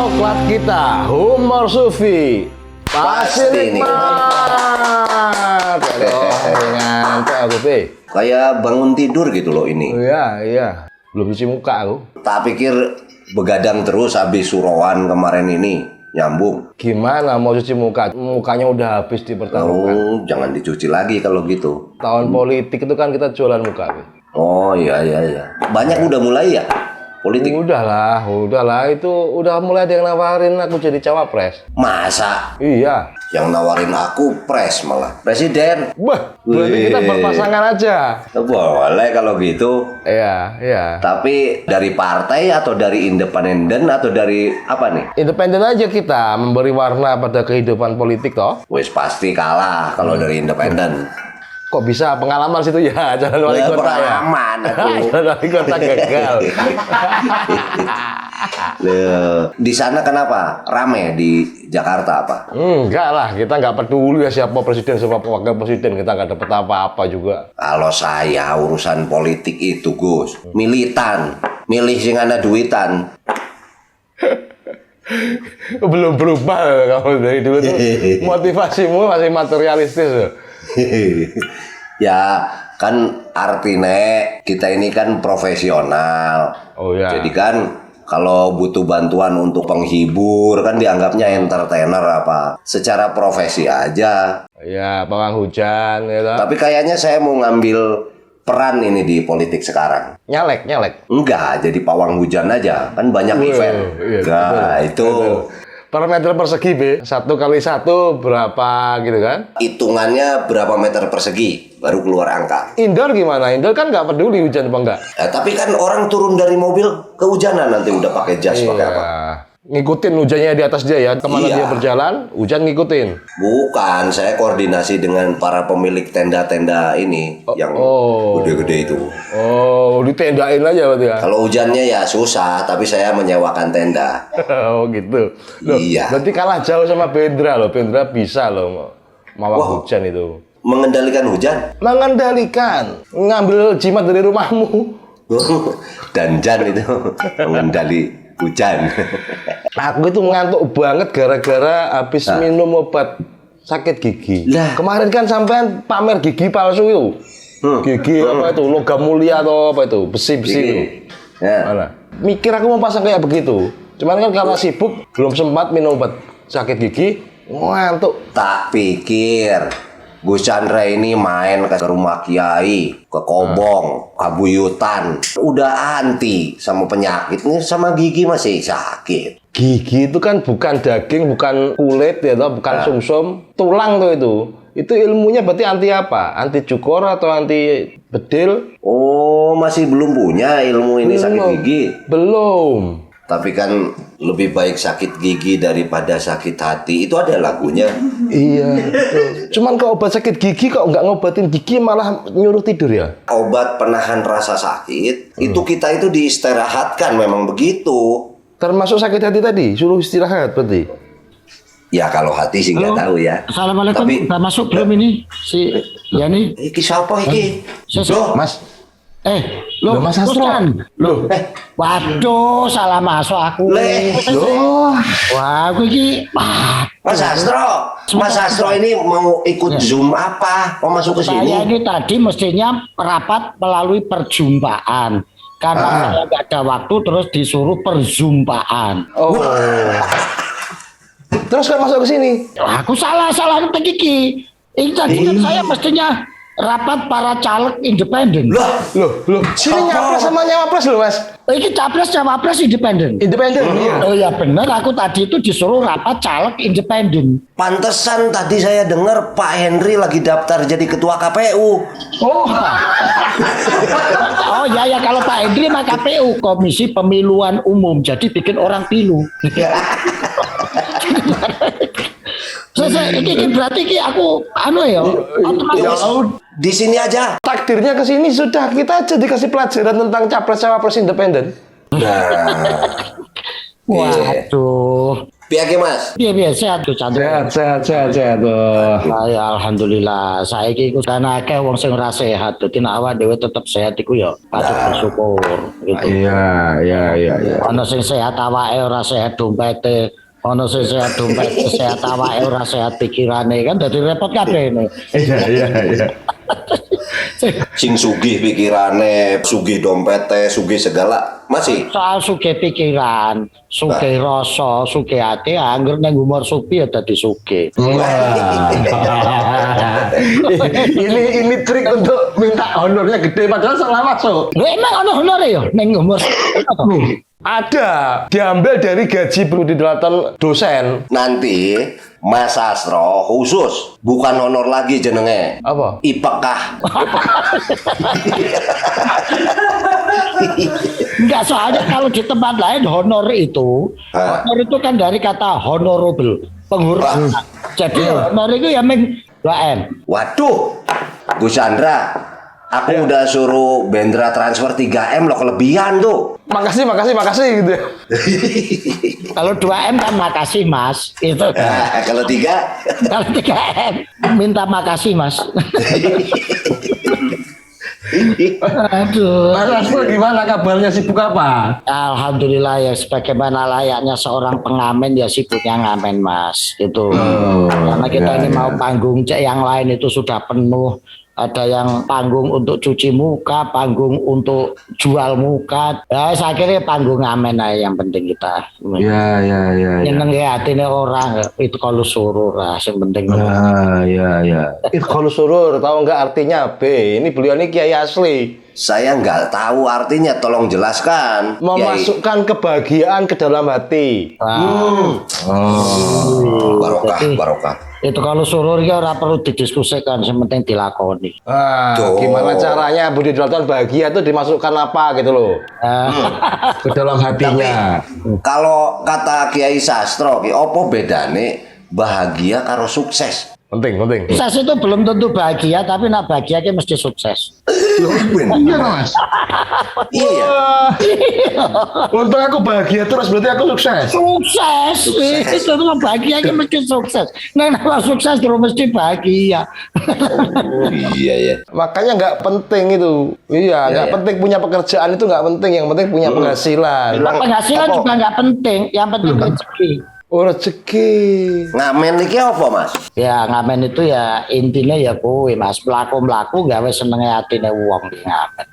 Coklat kita, humor Sufi, pasti nikmat. Dengan aku Kayak bangun tidur gitu loh ini. Iya. Belum cuci muka aku. Tak pikir begadang terus habis suruhan kemarin ini. Nyambung. Gimana mau cuci muka? Mukanya udah habis dipertaruhkan. Oh, jangan dicuci lagi kalau gitu. Tahun politik itu kan kita jualan muka. Oh iya. Banyak udah mulai ya? Politik? Udahlah, itu udah mulai ada yang nawarin aku jadi cawapres. Masa? Iya. Yang nawarin aku pres malah. Presiden. Wah, berarti kita berpasangan aja. Boleh kalau gitu. Iya. Tapi dari partai atau dari independen atau dari apa nih? Independen aja kita, memberi warna pada kehidupan politik toh. Wes pasti kalah kalau dari independen. Kok bisa pengalaman situ ya, jalan wali kota ya? Pengalaman aku. Jalan wali kota gagal. Di sana kenapa? Rame di Jakarta apa? Enggak lah, kita nggak peduli ya siapa presiden, siapa wakil presiden. Kita nggak dapet apa-apa juga. Kalau saya urusan politik itu, Gus. Militan. Milih sing ana duitan. Belum berubah kamu dari dulu tuh. Motivasimu masih materialistis loh. Ya kan artinya kita ini kan profesional. Oh ya. Jadi kan kalau butuh bantuan untuk penghibur kan dianggapnya entertainer apa. Secara profesi aja. Ya, pawang hujan gitu. Tapi kayaknya saya mau ngambil peran ini di politik sekarang. Nyalek. Enggak, jadi pawang hujan aja. Kan banyak event. Iya, Nah, betul. itu per meter persegi, Be. 1 kali 1 berapa gitu kan? hitungannya berapa meter persegi baru keluar angka. Indoor gimana? Indoor kan nggak peduli hujan apa enggak. Tapi kan orang turun dari mobil kehujanan nanti udah pakai jas pakai apa? Ngikutin hujannya di atas dia ya. Kemana Iya. dia berjalan, hujan ngikutin. Bukan, saya koordinasi dengan para pemilik tenda-tenda ini yang gede-gede itu. Oh, ditendain aja berarti ya. Kalau hujannya ya susah, tapi saya menyewakan tenda. Oh gitu. Loh, Iya. berarti kalah jauh sama Bendra loh. Bendra bisa loh mawang Wah. hujan itu. Mengendalikan hujan? Mengendalikan, ngambil jimat dari rumahmu. Dan Jan itu mengendali hujan. Aku itu ngantuk banget gara-gara habis minum obat sakit gigi. Lah. Kemarin kan sampean pamer gigi palsu itu. Gigi apa itu? Logam mulia atau apa itu? Besi-besi itu. Ya. Mana? Mikir aku mau pasang kayak begitu. Cuman kan karena sibuk belum sempat minum obat sakit gigi, ngantuk. Tak pikir Gus Chandra ini main ke rumah kiai, ke Kobong, Kabuyutan. Udah anti sama penyakit, ini sama gigi masih sakit. Gigi itu kan bukan daging, bukan kulit ya, bukan sumsum, tulang tuh itu. Itu ilmunya berarti anti apa? Anti cukor atau anti bedil? Oh, masih belum punya ilmu ini sakit gigi. Belum. Tapi kan lebih baik sakit gigi daripada sakit hati. Itu ada lagunya. Iya. Betul. Cuman kalau obat sakit gigi kok nggak ngobatin gigi malah nyuruh tidur ya? Obat penahan rasa sakit, itu kita itu diistirahatkan memang begitu. Termasuk sakit hati tadi, suruh istirahat berarti. Ya kalau hati sih nggak tahu ya. Assalamualaikum, Tapi udah masuk belum ini si Yani? iki siapa iki? Loh, Mas, loh, Mas Astro. Loh, waduh, salah masuk aku. Loh, Wah, aku ini, Mas Astro ini mau ikut Zoom apa? Mau masuk ke sini? saya ini tadi mestinya rapat melalui perjumpaan. Karena saya nggak ada waktu, terus disuruh perjumpaan. oh. Terus kan masuk ke sini. Aku salah ngetik iki. Ini tadi kan saya mestinya rapat para caleg independen. Loh, Loh. Sini nyapres sama nyawapres loh, Mas. Ini capres cawapres independen. Independen. Iya. Oh ya benar, aku tadi itu disuruh rapat caleg independen. pantesan tadi saya dengar Pak Henry lagi daftar jadi ketua KPU. Oh, oh ya kalau Pak Hendri mah KPU, Komisi Pemiluan Umum, jadi bikin orang pilu. Ini berarti aku ya otomatis. Di sini aja. Takdirnya ke sini sudah kita aja dikasih pelajaran tentang capres cawapres independen. Nah, Waduh. Piye Mas? Piye sehat Gus Chandra. Sehat tuh. Ya alhamdulillah. Saiki iku karena akeh wong sing ora sehat, dadi nek awak dhewe tetep sehat iku ya patut bersyukur gitu. Iya. Ana sing sehat awake ora sehat dompete. Ono sing sehat dompete, sehat awake ora sehat pikirane kan dadi repot kabeh ini. Iya. Sing sugih pikirane, sugih dompete, sugih segala masih. Soal sugih pikiran, sugih rasa, sugih ati, angger nang umur supi ya dadi sugih. ini trik untuk minta honornya gede padahal salah masuk. Lho emang ono honore ya ning umur Ada, diambil dari gaji Budi Dalaton dosen. Nanti Mas Sastro khusus, bukan honor lagi jenenge. Apa? IPK. Enggak, soalnya kalau di tempat lain honor itu kan dari kata honorable, penghormatan. Jadi honor itu ya meng 2M. Waduh, Gus Chandra, aku udah suruh Bendra transfer 3M lo kelebihan tuh. Makasih gitu. Kalau 2M kan makasih Mas, itu. Kalau 3? Kalau 3M minta makasih Mas. Aduh. Mas Astro gimana kabarnya, sibuk apa? Alhamdulillah ya sebagaimana layaknya seorang pengamen ya sibuknya ngamen Mas itu. Karena kita ini mau panggung yang lain itu sudah penuh. Ada yang panggung untuk cuci muka, panggung untuk jual muka. Ya saya kira panggung ngamen aja yang penting kita. Ya. Nyeneng ya hatinya orang itu kalau suruh lah yang penting. Ya. Itu kalau surur tahu nggak artinya B? Ini beliau ini kiai asli. Saya nggak tahu artinya, tolong jelaskan. Memasukkan kebahagiaan ke dalam hati. Barokah. Itu kalau surur ya ora perlu didiskusikan, yang penting dilakoni. Gimana caranya Budi Dalaton bahagia itu dimasukkan apa gitu loh? Ke dalam hatinya. Kalau kata Kiai Sastro, opo bedane bahagia karo sukses? Penting. Sukses itu belum tentu bahagia, tapi nak bahagia ki mesti sukses. Iya Mas. Iya. Untuk aku bahagia terus berarti aku sukses. Sukses. Itu tuh bahagia ki mesti sukses. Nah, kalau sukses terus mesti bahagia. Iya ya. Makanya nggak penting itu. Iya, nggak penting punya pekerjaan itu nggak penting. Yang penting punya penghasilan. Penghasilan juga nggak penting. Yang penting rezeki. Oh, rezeki. Ngamen iki apa, Mas? Ya ngamen itu ya intinya ya kuwi Mas, mlaku-mlaku gawe senenge atine wong iki ngamen.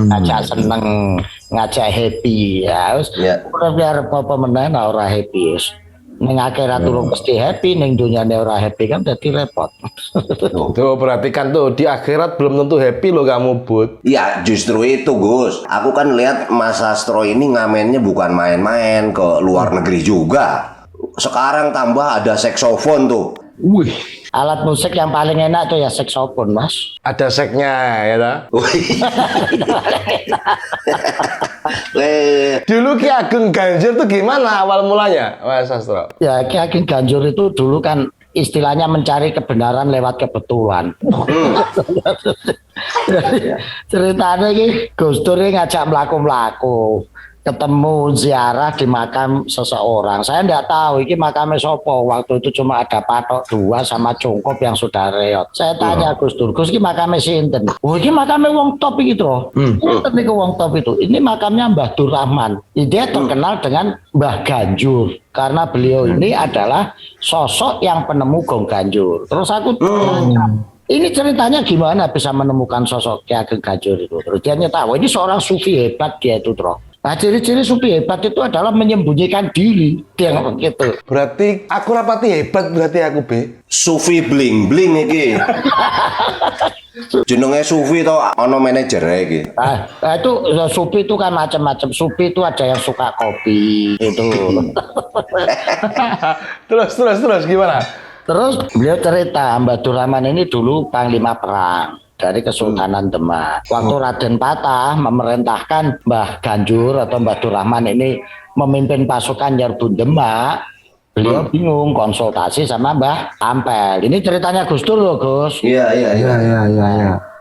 Ngajak seneng, ngajak happy ya wis. Ora biar apa meneh ora happy wis. Ning akhirat urung mesti happy, ning dunyane ora happy kan dadi repot. Tuh perhatikan tuh, di akhirat belum tentu happy loh kamu, Bud. Ya justru itu Gus. Aku kan lihat Mas Sastro ini ngamennya bukan main-main, ke luar negeri juga. Sekarang tambah ada saksofon tuh. Wih, Alat musik yang paling enak tuh ya saksofon, Mas. ada seknya ya ta? Dulu Ki Ageng Ganjur tuh gimana awal mulanya, Mas Sastro? Ya Ki Ageng Ganjur itu dulu kan istilahnya mencari kebenaran lewat kebetulan. Ceritanya ini Gus Dur ngajak melaku-melaku, ketemu ziarah di makam seseorang. Saya enggak tahu ini makamnya sopo. Waktu itu cuma ada patok 2 sama cungkup yang sudah reot. Saya tanya Gus Dur, Gus ini makamnya sinten? Oh ini makamnya wong top gitu. Ini wong top itu. Ini makamnya Mbah Dur Rahman. Dia terkenal dengan Mbah Ganjur. Karena beliau ini adalah sosok yang penemu gong ganjur. Terus aku tanya, ini ceritanya gimana bisa menemukan sosok Ki Ageng Ganjur itu? Terus dia tahu ini seorang sufi hebat dia itu, Tro. Nah, ciri-ciri sufi hebat itu adalah menyembunyikan diri. Dia ngomong gitu. Berarti aku rapati hebat berarti aku, B. Sufi bling-bling iki. Jenenge Sufi to ana manajer iki. Nah, itu sufi itu kan macam-macam. Sufi itu ada yang suka kopi itu. terus gimana? Terus beliau cerita Mbah Dur Rahman ini dulu panglima perang dari Kesultanan Demak. Waktu Raden Patah memerintahkan Mbah Ganjur atau Mbah Dur Rahman ini memimpin pasukan nyerbu Demak, beliau bingung konsultasi sama Mbah Ampel. Ini ceritanya Gus Dur loh, Gus. Iya.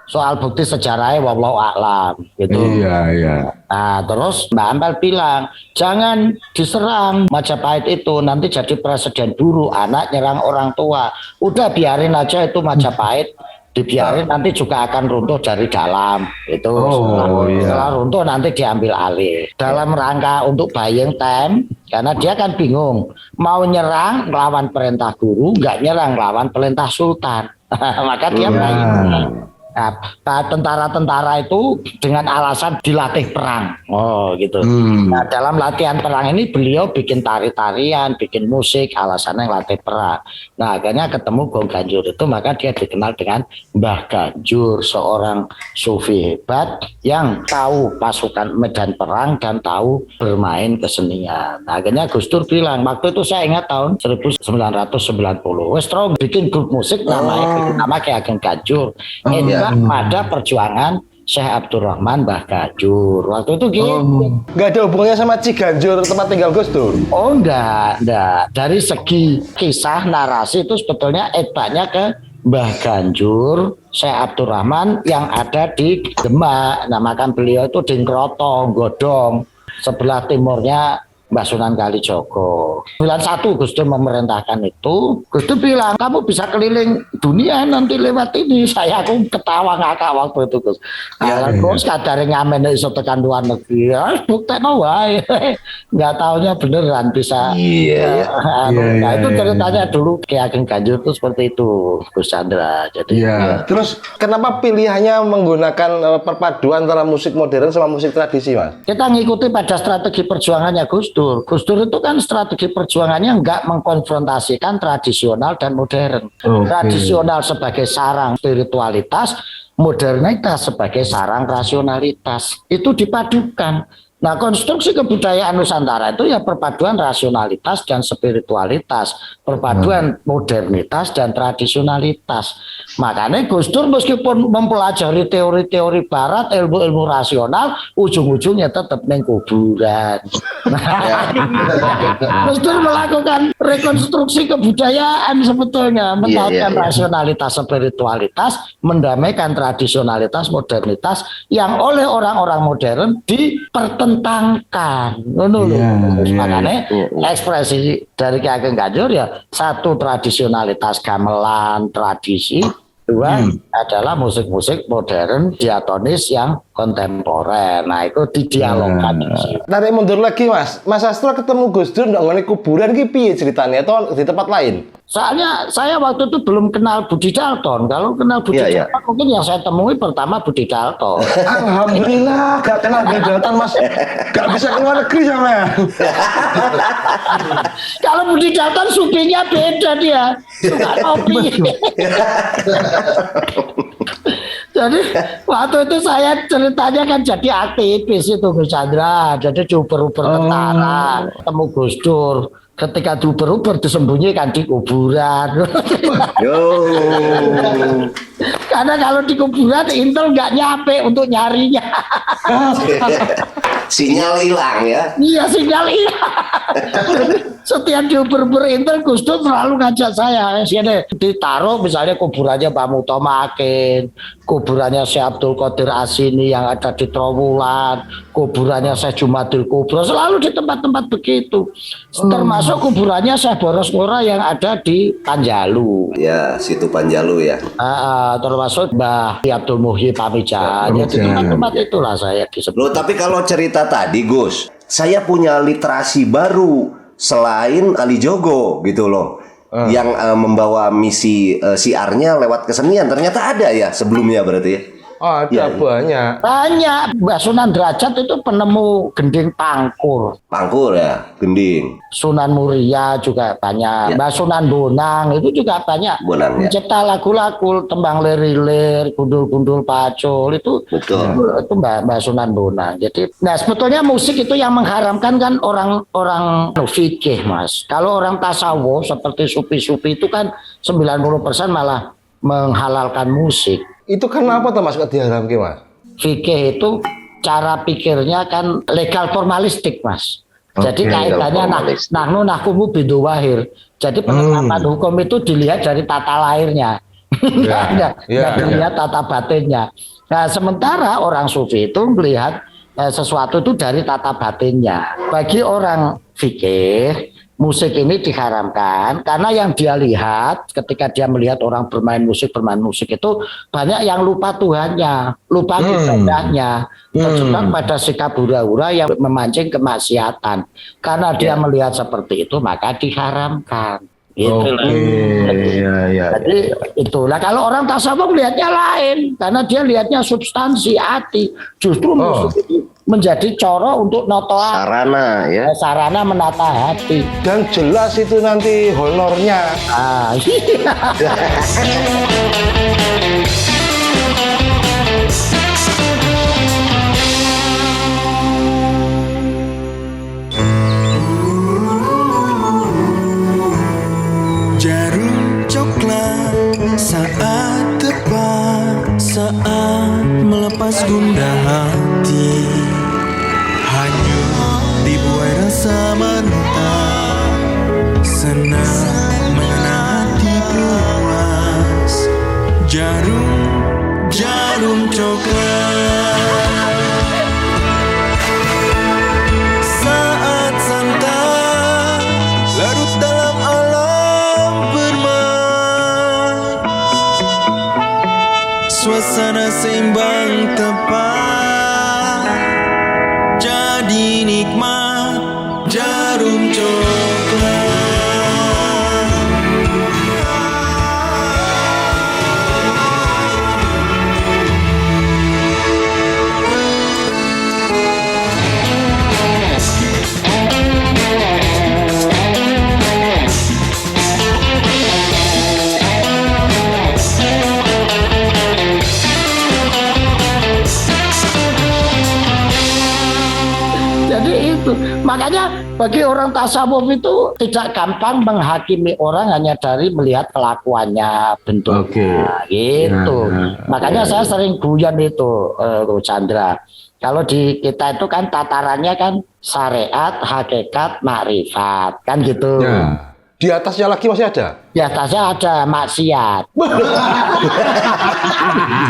soal bukti sejarahnya wallahu a'lam gitu. Iya. Nah terus Mbak Ampel bilang jangan diserang Majapahit itu nanti jadi presiden buruk, anak nyerang orang tua. Udah biarin aja itu Majapahit, dibiarin nanti juga akan runtuh dari dalam itu. Setelah runtuh nanti diambil alih dalam rangka untuk buying time, karena dia kan bingung mau nyerang melawan perintah guru, nggak nyerang melawan perintah sultan. Maka dia buying. Nah, tentara-tentara itu dengan alasan dilatih perang, gitu. Nah, dalam latihan perang ini beliau bikin tari-tarian, bikin musik, alasannya latih perang. Nah, akhirnya ketemu Gong Ganjur itu, maka dia dikenal dengan Mbah Ganjur, seorang sufi hebat yang tahu pasukan medan perang dan tahu bermain kesenian. Nah, akhirnya Gus Dur bilang, waktu itu saya ingat tahun 1990, wes terus bikin grup musik nama Ki Ageng Ganjur. Pada perjuangan Syekh Abdurrahman Mbah Ganjur waktu itu gitu. Nggak ada hubungannya sama Ciganjur tempat tinggal Gus Dur? Oh enggak. Dari segi kisah narasi itu sebetulnya etaknya ke Mbah Ganjur Syekh Abdurrahman yang ada di Demak. Namakan beliau itu di Ngroto, Godong, sebelah timurnya Mbah Sunan Kalijogo. 91 Gus Dur memerintahkan itu. Gus Dur bilang, kamu bisa keliling dunia nanti lewat ini. Aku ketawa ngakak waktu itu Gus. Terus kadang ngamen iso tekan luar negeri. Ya, buktekno wae. Nggak taunya beneran bisa. Nah itu ceritanya dulu Ki Ageng Ganjur itu seperti itu Gus Chandra. Jadi terus kenapa pilihannya menggunakan perpaduan antara musik modern sama musik tradisi, Mas? Kita ngikuti pada strategi perjuangannya Gus Dur. Gus Dur itu kan strategi perjuangannya enggak mengkonfrontasikan tradisional dan modern. Tradisional sebagai sarang spiritualitas, modernitas sebagai sarang rasionalitas. Itu dipadukan. Nah, konstruksi kebudayaan Nusantara itu ya perpaduan rasionalitas dan spiritualitas, perpaduan modernitas dan tradisionalitas. Makanya Gus Dur meskipun mempelajari teori-teori barat, ilmu-ilmu rasional, ujung-ujungnya tetap neng kuburan. Gus Dur melakukan rekonstruksi kebudayaan sebetulnya, menaikkan rasionalitas, spiritualitas, mendamaikan tradisionalitas, modernitas yang oleh orang-orang modern dipertentangkan. Makanya ekspresi dari Ki Ageng Ganjur ya satu tradisionalitas gamelan, tradisi. Dua adalah musik-musik modern diatonis yang kontemporer. Nah itu didialogkan. Tarik mundur lagi Mas Astro ketemu Gus Dur nggak kuburan ki piye ceritanya atau di tempat lain? Soalnya saya waktu itu belum kenal Budi Dalton. Kalau kenal Budi Dalton mungkin yang saya temui pertama Budi Dalton. Alhamdulillah gak kenal Budi Dalton Mas. Gak bisa keluar negeri sama. Kalau Budi Dalton supinya beda dia. Suka kopi. Jadi waktu itu saya ceritanya kan jadi aktivis itu Gus Chandra. Jadi diuber-uber tentara. Ketemu Gus Dur. Ketika diuber-uber disembunyikan di kuburan. Karena kalau di kuburan Intel nggak nyampe untuk nyarinya. Sinyal hilang ya? Iya sinyal hilang. Setiap diuber-uber Intel Gus Dur selalu ngajak saya. Sini ditaruh misalnya kuburannya Pak Mutomakin, kuburannya Syekh Abdul Qadir Asini yang ada di Trowulan, kuburannya Syekh Jumadil Kubro, selalu di tempat-tempat begitu. Termasuk kuburannya Syekh Boros Ngora yang ada di Panjalu. Ya, situ Panjalu ya. Termasuk Mbah Abdul Muhyi Pamijan. Ya, di tempat-tempat itulah saya disebut. Loh, tapi kalau cerita tadi Gus, saya punya literasi baru selain Ali Jogo gitu loh. Yang membawa misi siarnya lewat kesenian. Ternyata ada ya sebelumnya berarti ya. Oh, ada banyak. Banyak. Mbak Sunan Derajat itu penemu gending pangkur. Pangkur ya, gending. Sunan Muria juga banyak. Mbak Sunan Bonang itu juga banyak. Bonang, ya. Mencipta lagu-lagu tembang lir-lir, gundul-gundul pacul itu. Betul. Itu Mbak Sunan Bonang. Jadi, nah sebetulnya musik itu yang mengharamkan kan orang fikih, Mas. Kalau orang tasawuf seperti sufi-sufi itu kan 90% malah menghalalkan musik. Itu kenapa tuh Mas kok diharamkan Mas? Fikih itu cara pikirnya kan legal formalistik Mas. Jadi kaitannya nahnu nahkumu bidu wahir. Jadi penetapan hukum itu dilihat dari tata lahirnya. Nggak dilihat tata batinnya. Nah, sementara orang sufi itu melihat sesuatu itu dari tata batinnya. Bagi orang fikih, musik ini diharamkan karena yang dia lihat ketika dia melihat orang bermain musik itu banyak yang lupa Tuhannya, lupa ibadahnya, terjebak pada sikap hura-hura yang memancing kemaksiatan. Karena dia melihat seperti itu maka diharamkan. Gitu. Jadi itulah kalau orang tasawuf lihatnya lain karena dia lihatnya substansi hati. Justru musik itu menjadi coro untuk noto sarana ya. Sarana menata hati. Dan jelas itu nanti honornya. Jarum coklat saat tepat, saat melepas gundah hati, hanyut dibuai rasa mantap, senang mengenang hati puas. Jarum coklat saat santai larut dalam alam bermain, suasana seimbang tepat, jadi nikmat jarum coklat. Makanya bagi orang tasawuf itu tidak gampang menghakimi orang hanya dari melihat kelakuannya, bentuknya, gitu. Makanya saya sering guyon itu, Chandra. Kalau di kita itu kan tatarannya kan syariat, hakikat, makrifat, kan gitu. Ya. Di atasnya lagi masih ada? Di atasnya ada maksiat.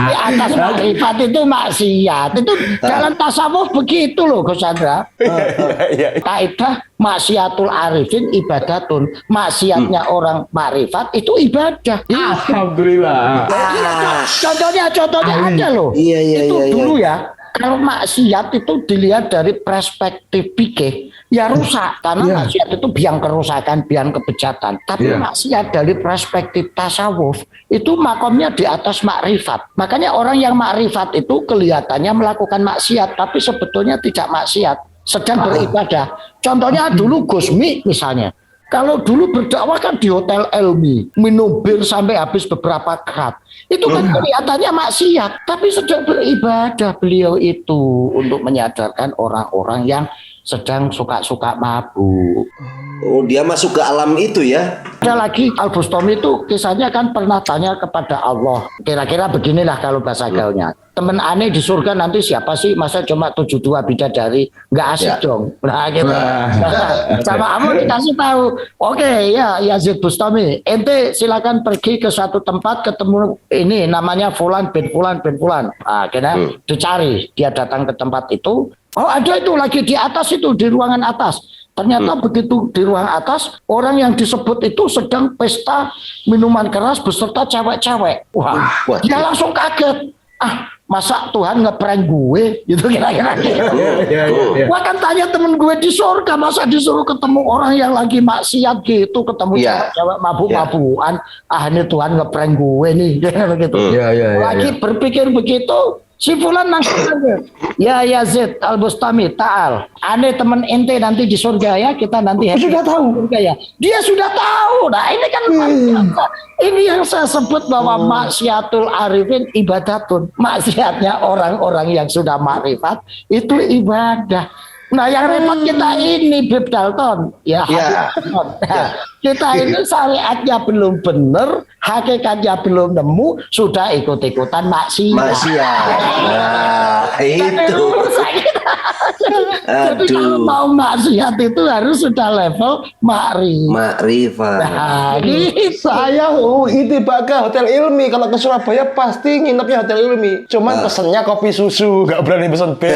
Di atas makrifat itu maksiat. Itu jalan tasawuf begitu loh, Gus Chandra. Kaidah maksiatul arifin ibadatun. Maksiatnya orang makrifat itu ibadah. Alhamdulillah. Contohnya ada loh. Itu dulu ya. Kalau maksiat itu dilihat dari perspektif fikih, ya rusak. Karena maksiat itu biang kerusakan, biang kebejatan. Tapi maksiat dari perspektif tasawuf, itu makomnya di atas makrifat. Makanya orang yang makrifat itu kelihatannya melakukan maksiat, tapi sebetulnya tidak maksiat, sedang beribadah. Contohnya dulu Gusmi misalnya. Kalau dulu berdakwah kan di Hotel Elmi, minum bir sampai habis beberapa kerat. Itu kan kelihatannya maksiat, tapi sedang beribadah beliau itu untuk menyadarkan orang-orang yang sedang suka-suka mabuk. Oh, dia masuk ke alam itu ya. Ada lagi Al-Bustami itu kisahnya kan pernah tanya kepada Allah. Kira-kira beginilah kalau bahasa gaulnya. Temen aneh di surga nanti siapa sih? Masa cuma 72 bidadari? Nggak asik dong. Nah, gitu. Sama kamu dikasih tahu. Oke, ya Yazid Bustami. Ente silakan pergi ke satu tempat ketemu ini namanya Fulan bin Fulan bin Fulan. Akhirnya dicari. Dia datang ke tempat itu. Oh, ada itu lagi di atas itu, di ruangan atas. Ternyata begitu di ruang atas, orang yang disebut itu sedang pesta minuman keras beserta cewek-cewek. Wah, dia langsung kaget. Masa Tuhan ngeprank gue? Gitu kira-kira. Gua kan tanya temen gue di surga, masa disuruh ketemu orang yang lagi maksiat gitu, ketemu cewek-cewek mabuk-mabukan. Ini Tuhan ngeprank gue nih. Gitu. Lagi berpikir begitu, si Fulan langsung kaget. Ya Yazid Al-Bustami, ta'al. Aneh temen ente nanti di surga ya, kita nanti sudah tahu. Ya. Dia sudah tahu. Nah ini kan ini yang saya sebut bahwa maksiatul arifin ibadatun. Maksiatnya orang-orang yang sudah makrifat itu ibadah. Nah yang repot kita ini Bib Dalton kita ini syariatnya belum benar, hakikatnya belum nemu, sudah ikut-ikutan maksiat. Nah itu Jadi kalau Aduh. mau maksiat itu harus sudah level Makrifat. Nah, gitu. Saya itu Pak ke hotel Ilmi. Kalau ke Surabaya pasti nginepnya hotel Ilmi. Cuman pesennya kopi susu, nggak berani pesen bir.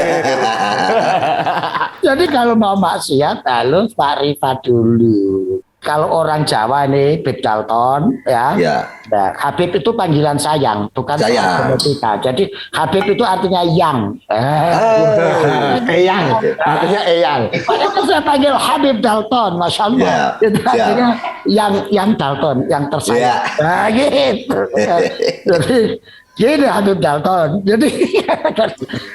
Jadi kalau mau maksiat harus makrifat dulu. Kalau orang Jawa nih, Habib Dalton, ya. Ya. Nah, Habib itu panggilan sayang, bukan Sayang. kita. Jadi Habib itu artinya yang. Eyang, artinya eyang. Padahal saya panggil Habib Dalton, masya Allah. Ya, Itu ya. artinya yang Dalton, yang tersayang. Ya. Nah, gitu. Jadi gini Habib Dalton. Jadi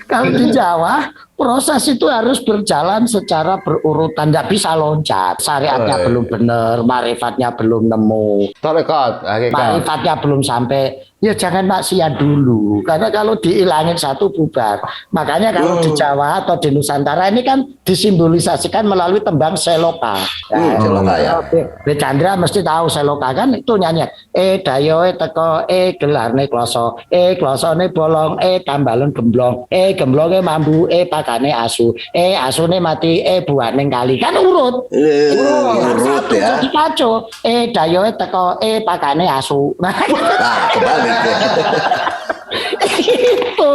kalau di Jawa proses itu harus berjalan secara berurutan, nggak bisa loncat. Syariatnya belum benar, marifatnya belum nemu, Tarekat, hakikat. marifatnya belum sampai. Ya jangan maksiat dulu, karena kalau dihilangin satu bubar. Makanya kalau di Jawa atau di Nusantara ini kan disimbolisasikan melalui tembang seloka. Seloka, ya. Chandra mesti tahu seloka kan itu nyanyi. Dayoe teko, gelarne kloso, klosone bolong, tambalen gemblong, gemblonge mambu, pakane asu, asune mati, buane kali. Kan urut. Urut ya. Jadi kacau. Dayoe teko, pakane asu. Nah, Nah, kebalik ya. itu.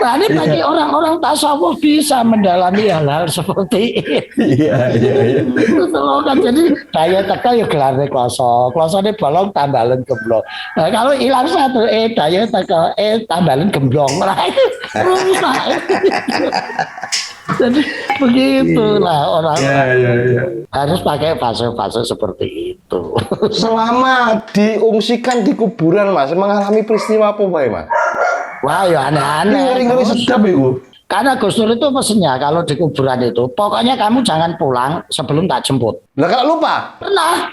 Nah, ini bagi orang-orang tasawuf bisa mendalami hal-hal seperti itu. Iya. Itu slogan. Jadi daya teka ya gelarnya kloso ini bolong tambalen gemblong. Nah, kalau hilang satu daya teka tambalen gemblong, nah itu rusak. Jadi begitulah orang harus pakai fase-fase seperti itu. Selama diungsikan di kuburan Mas, mengalami peristiwa apa Pak Mas? Wah, ya aneh-aneh. Ngeri-ngeri sedap itu. Karena Gus Dur itu pesennya kalau di kuburan itu, pokoknya kamu jangan pulang sebelum tak jemput. Lah kalau lupa? Pernah.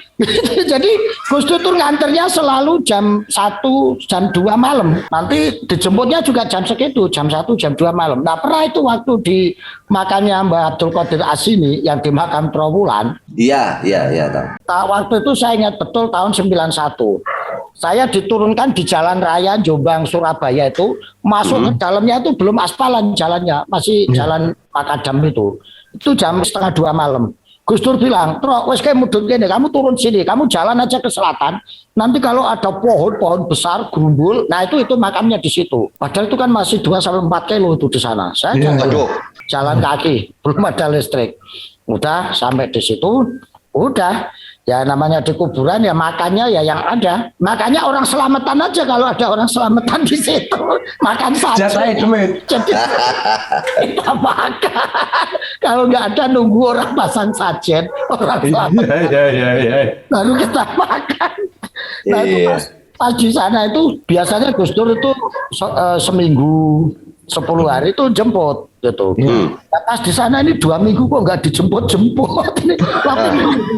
Jadi Gus Dur tuh nganternya selalu jam 1, jam 2 malam. Nanti dijemputnya juga jam segitu, jam 1, jam 2 malam. Nah pernah itu waktu di makamnya Mbak Abdul Qadir Asini yang di makam Trawulan. Iya, tahu. Waktu itu saya ingat betul tahun 91. Saya diturunkan di jalan raya Jombang Surabaya itu, masuk ke dalamnya itu belum aspalan jalannya, masih jalan makadam itu. Itu jam 1:30 malam. Gus Dur bilang, "Trok, wes kayak mudun gini, kamu turun sini, kamu jalan aja ke selatan. Nanti kalau ada pohon besar, gerumbul, nah itu makamnya di situ." Padahal itu kan masih 2-4 kilo itu di sana. Saya jalan kaki, belum ada listrik. Udah sampai di situ, udah. Ya namanya di kuburan ya makannya ya yang ada. Makanya orang selamatan aja kalau ada orang selamatan di situ. Makan saja. Jatahnya demit. Jadi kita makan. Kalau nggak ada nunggu orang pasang sajen. Orang selamat. Iya. Baru kita makan. Nah, itu pas di sana itu biasanya Gus Dur itu seminggu 10 hari itu jemput gitu. Nah, pas di sana ini 2 minggu kok nggak dijemput-jemput.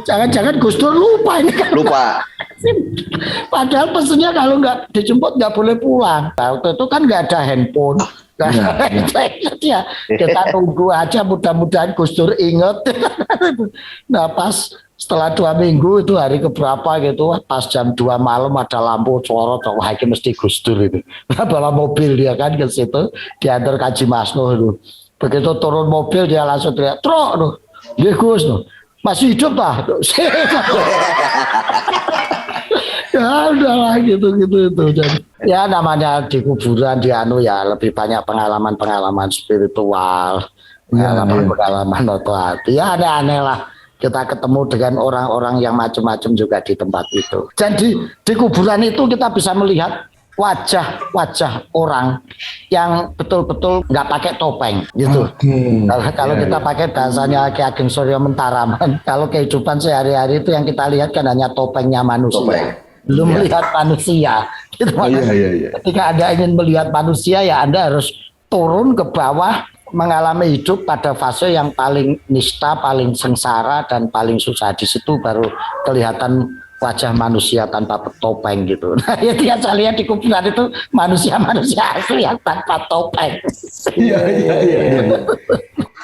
Jangan-jangan Gus Dur lupa ini kan. Lupa. Padahal pesennya kalau nggak dijemput nggak boleh pulang. Nah, waktu itu kan nggak ada handphone. Ya, kita tunggu aja mudah-mudahan Gus Dur inget. Nah pas setelah 2 minggu itu hari keberapa gitu, pas jam 2 malam ada lampu sorot, wah ini mesti Gus Dur itu. Bawa mobil dia kan ke situ, diantar Kaji Masno itu. Begitu turun mobil dia langsung teriak, "Trok, dia Gus, masih hidup lah." Ya udahlah gitu. Jadi, ya namanya di kuburan di ya lebih banyak pengalaman spiritual, pengalaman otot hati. Ya aneh-aneh lah. Kita ketemu dengan orang-orang yang macam-macam juga di tempat itu. Jadi di kuburan itu kita bisa melihat wajah-wajah orang yang betul-betul nggak pakai topeng gitu. Kalau kita pakai bahasanya Ki Ageng Suryo Mentaraman, kalau kehidupan sehari-hari itu yang kita lihat kan hanya topengnya manusia. Belum melihat manusia. Gitu. Ketika Anda ingin melihat manusia ya Anda harus turun ke bawah, mengalami hidup pada fase yang paling nista, paling sengsara dan paling susah. Di situ baru kelihatan wajah manusia tanpa topeng gitu. Nah, itu yang saya lihat di kuburan itu manusia-manusia asli yang tanpa topeng. Iya.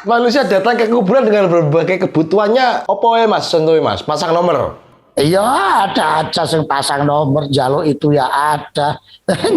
Manusia datang ke kuburan dengan berbagai kebutuhannya. Opo Mas, contohnya Mas, pasang nomor. Iya ada aja sing pasang nomor jaluk itu ya ada.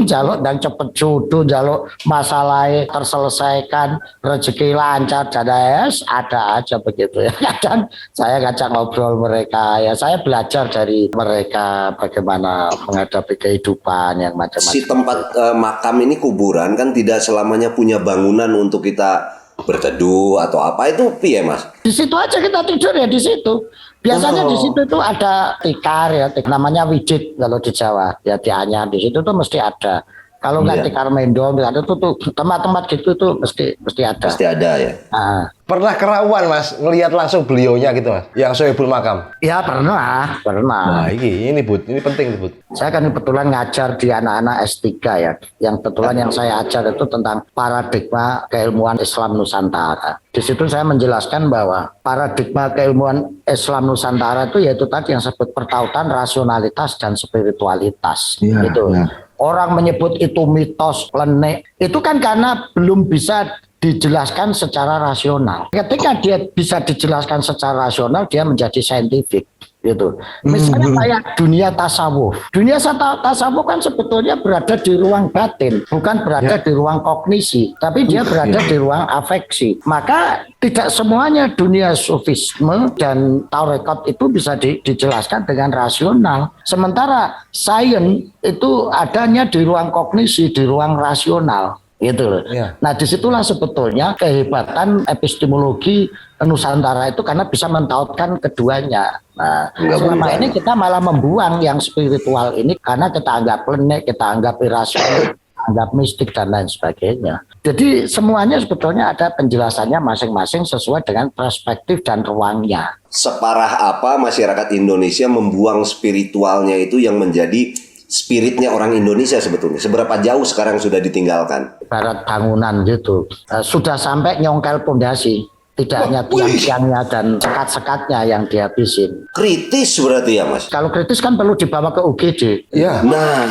Jaluk dan cepet jodoh, jaluk masalahnya terselesaikan, rezeki lancar dan ada aja begitu ya. Kadang saya ngajak ngobrol mereka ya, saya belajar dari mereka bagaimana menghadapi kehidupan yang macam-macam. Si tempat makam ini kuburan kan tidak selamanya punya bangunan untuk kita berteduh atau apa, itu piye Mas? Di situ aja kita tidur ya di situ. Biasanya di situ tuh ada tikar ya, namanya wijit kalau di Jawa ya, tianya di situ tuh mesti ada. Kalau nggak tikar mendong, ada tuh tempat-tempat gitu tuh mesti ada. Pasti ada ya. Nah, Pernah kerawan Mas ngelihat langsung beliaunya gitu Mas, yang sohibul makam? ya pernah. Nah ini Bud, ini penting Bud. Saya kan kebetulan ngajar di anak-anak S3 ya. Yang kebetulan yang saya ajar itu tentang paradigma keilmuan Islam Nusantara. Di situ saya menjelaskan bahwa paradigma keilmuan Islam Nusantara itu yaitu tadi yang disebut pertautan rasionalitas dan spiritualitas. Gitu. Orang menyebut itu mitos, lenek. Itu kan karena belum bisa dijelaskan secara rasional. Ketika dia bisa dijelaskan secara rasional, dia menjadi saintifik. Gitu. Misalnya kayak dunia tasawuf. Dunia tasawuf kan sebetulnya berada di ruang batin, bukan berada di ruang kognisi, tapi dia berada di ruang afeksi. Maka tidak semuanya dunia sufisme dan tarekat itu bisa dijelaskan dengan rasional. Sementara sains itu adanya di ruang kognisi, di ruang rasional. Gitu loh. Nah disitulah sebetulnya kehebatan epistemologi Nusantara itu karena bisa mentautkan keduanya. Nah selama ini kita malah membuang yang spiritual ini karena kita anggap lenek, kita anggap irasional, anggap mistik dan lain sebagainya. Jadi semuanya sebetulnya ada penjelasannya masing-masing sesuai dengan perspektif dan ruangnya. Separah apa masyarakat Indonesia membuang spiritualnya itu yang menjadi spiritnya orang Indonesia sebetulnya? Seberapa jauh sekarang sudah ditinggalkan? Barat bangunan gitu. Sudah sampai nyongkel pondasi. Tidak hanya tiang-tiangnya dan sekat-sekatnya yang dihabisin. Kritis berarti ya Mas? Kalau kritis kan perlu dibawa ke UGD. Iya. Nah.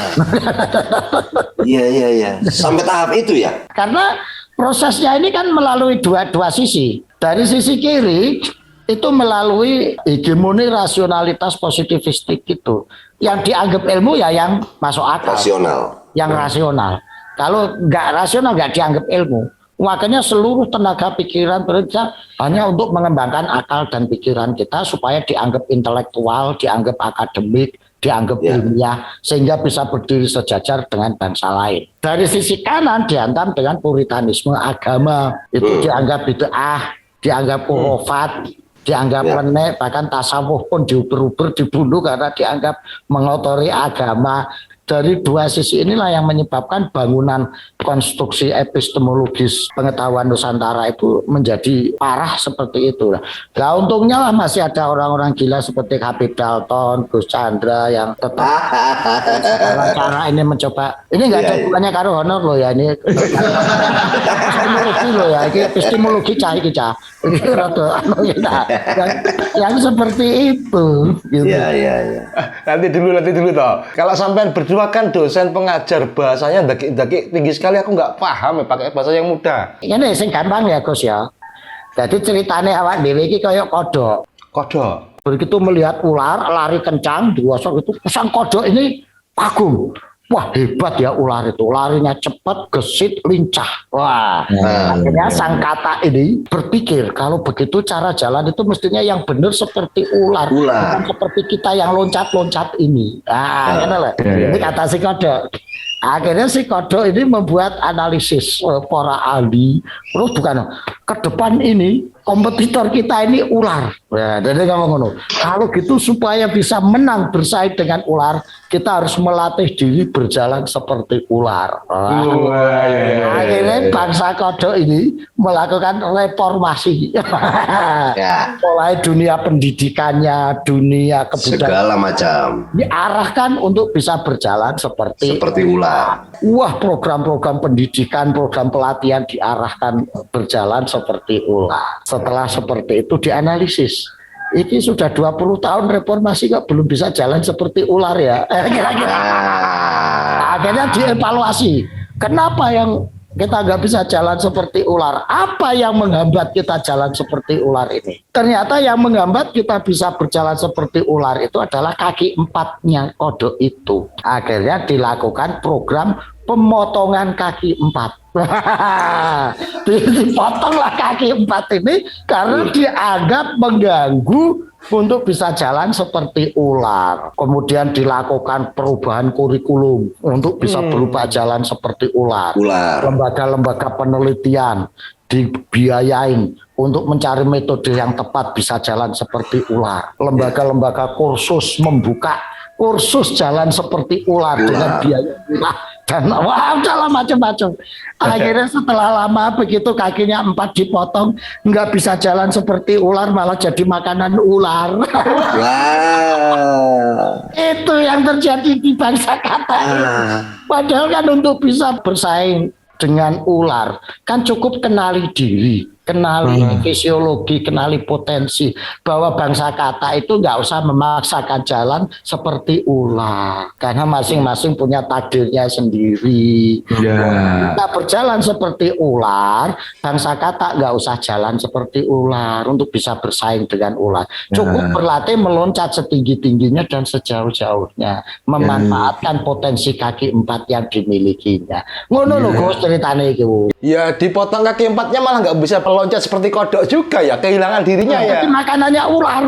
Iya. Sampai tahap itu ya? Karena prosesnya ini kan melalui dua sisi. Dari sisi kiri itu melalui hegemoni rasionalitas positivistik itu. Yang dianggap ilmu ya yang masuk akal. Rasional. Yang rasional. Kalau nggak rasional nggak dianggap ilmu. Makanya seluruh tenaga pikiran bekerja hanya untuk mengembangkan akal dan pikiran kita supaya dianggap intelektual, dianggap akademik, dianggap ilmiah, sehingga bisa berdiri sejajar dengan bangsa lain. Dari sisi kanan dihantam dengan puritanisme agama. Itu dianggap bid'ah, dianggap khurafat, dianggap lenek, bahkan tasawuf pun diuber-uber dibunuh karena dianggap mengotori agama. Dari dua sisi inilah yang menyebabkan bangunan konstruksi epistemologis pengetahuan Nusantara itu menjadi parah seperti itu. Nah untungnya lah masih ada orang-orang gila seperti Habib Dalton, Gus Chandra yang tetap cara ini mencoba. Ini nggak ada hubungannya karo honor loh ya, ini epistemologi loh ya, ini epistemologi cah. Yang seperti itu. Gitu. Iya. Nanti dulu toh. Kalau sampean berdua kan dosen pengajar, bahasanya daki tinggi sekali, aku nggak paham ya pakai bahasa yang mudah. Ini sing gampang ya Gus ya. Jadi ceritanya awak dhewe iki kaya kodok. Kodok. Begitu melihat ular lari kencang, diwasok itu sang kodok ini kagum. Wah hebat ya ular itu, larinya cepat, gesit, lincah. Wah, akhirnya sang kata ini berpikir kalau begitu cara jalan itu mestinya yang benar seperti ular, bukan seperti kita yang loncat-loncat ini. Ini kata si kodok. Akhirnya si kodok ini membuat analisis para ahli, terus bukan ke depan ini kompetitor kita ini ular. Ya, jadi ngomong kalau gitu supaya bisa menang bersaing dengan ular, kita harus melatih diri berjalan seperti ular. Akhirnya bangsa kodok ini melakukan reformasi. Mulai dunia pendidikannya, dunia kebudayaan, segala macam diarahkan untuk bisa berjalan seperti ular. Wah, program-program pendidikan, program pelatihan diarahkan berjalan seperti ular. Setelah seperti itu dianalisis. Ini sudah 20 tahun reformasi kok belum bisa jalan seperti ular ya. Kira-kira. Akhirnya dievaluasi. Kenapa yang kita nggak bisa jalan seperti ular. Apa yang menghambat kita jalan seperti ular ini? Ternyata yang menghambat kita bisa berjalan seperti ular itu adalah kaki empatnya kodok itu. Akhirnya dilakukan program pemotongan kaki empat. Dipotonglah kaki empat ini karena dianggap mengganggu untuk bisa jalan seperti ular. Kemudian dilakukan perubahan kurikulum untuk bisa berubah jalan seperti ular. Lembaga-lembaga penelitian dibiayain untuk mencari metode yang tepat bisa jalan seperti ular. Lembaga-lembaga kursus membuka kursus jalan seperti ular dengan biaya murah dan udahlah macam-macam. Akhirnya setelah lama begitu kakinya 4 dipotong, nggak bisa jalan seperti ular, malah jadi makanan ular. Itu yang terjadi di bangsa kata. Padahal kan untuk bisa bersaing dengan ular kan cukup kenali diri, kenali fisiologi, kenali potensi, bahwa bangsa kata itu nggak usah memaksakan jalan seperti ular karena masing-masing punya takdirnya sendiri. Kita berjalan seperti ular, bangsa kata nggak usah jalan seperti ular untuk bisa bersaing dengan ular. Cukup berlatih meloncat setinggi-tingginya dan sejauh-jauhnya, memanfaatkan potensi kaki empat yang dimilikinya. Ngono lho Gus ceritane iki. Ya dipotong kaki empatnya malah nggak bisa meloncat seperti kodok juga ya, kehilangan dirinya ya. Jadi makanannya ular.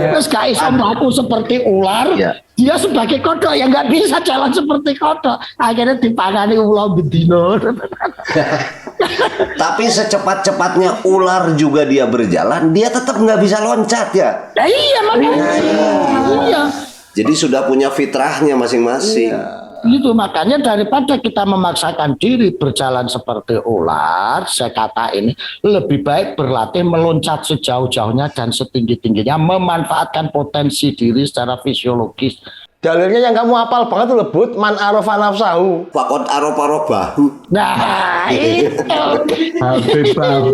Terus gak iso mlaku seperti ular. Dia sebagai kodok yang nggak bisa jalan seperti kodok. Akhirnya dipangani ular bedino. Tapi secepat-cepatnya ular juga dia berjalan, dia tetap nggak bisa loncat ya. Nah, iya makanya. Iya. Jadi sudah punya fitrahnya masing-masing. Itu makanya daripada kita memaksakan diri berjalan seperti ular, saya kata ini lebih baik berlatih meloncat sejauh-jauhnya dan setinggi-tingginya, memanfaatkan potensi diri secara fisiologis. Dalilnya yang kamu hafal banget tuh lebut, man arofa nafsahu Fakot aropa bahu. Nah itu Babe.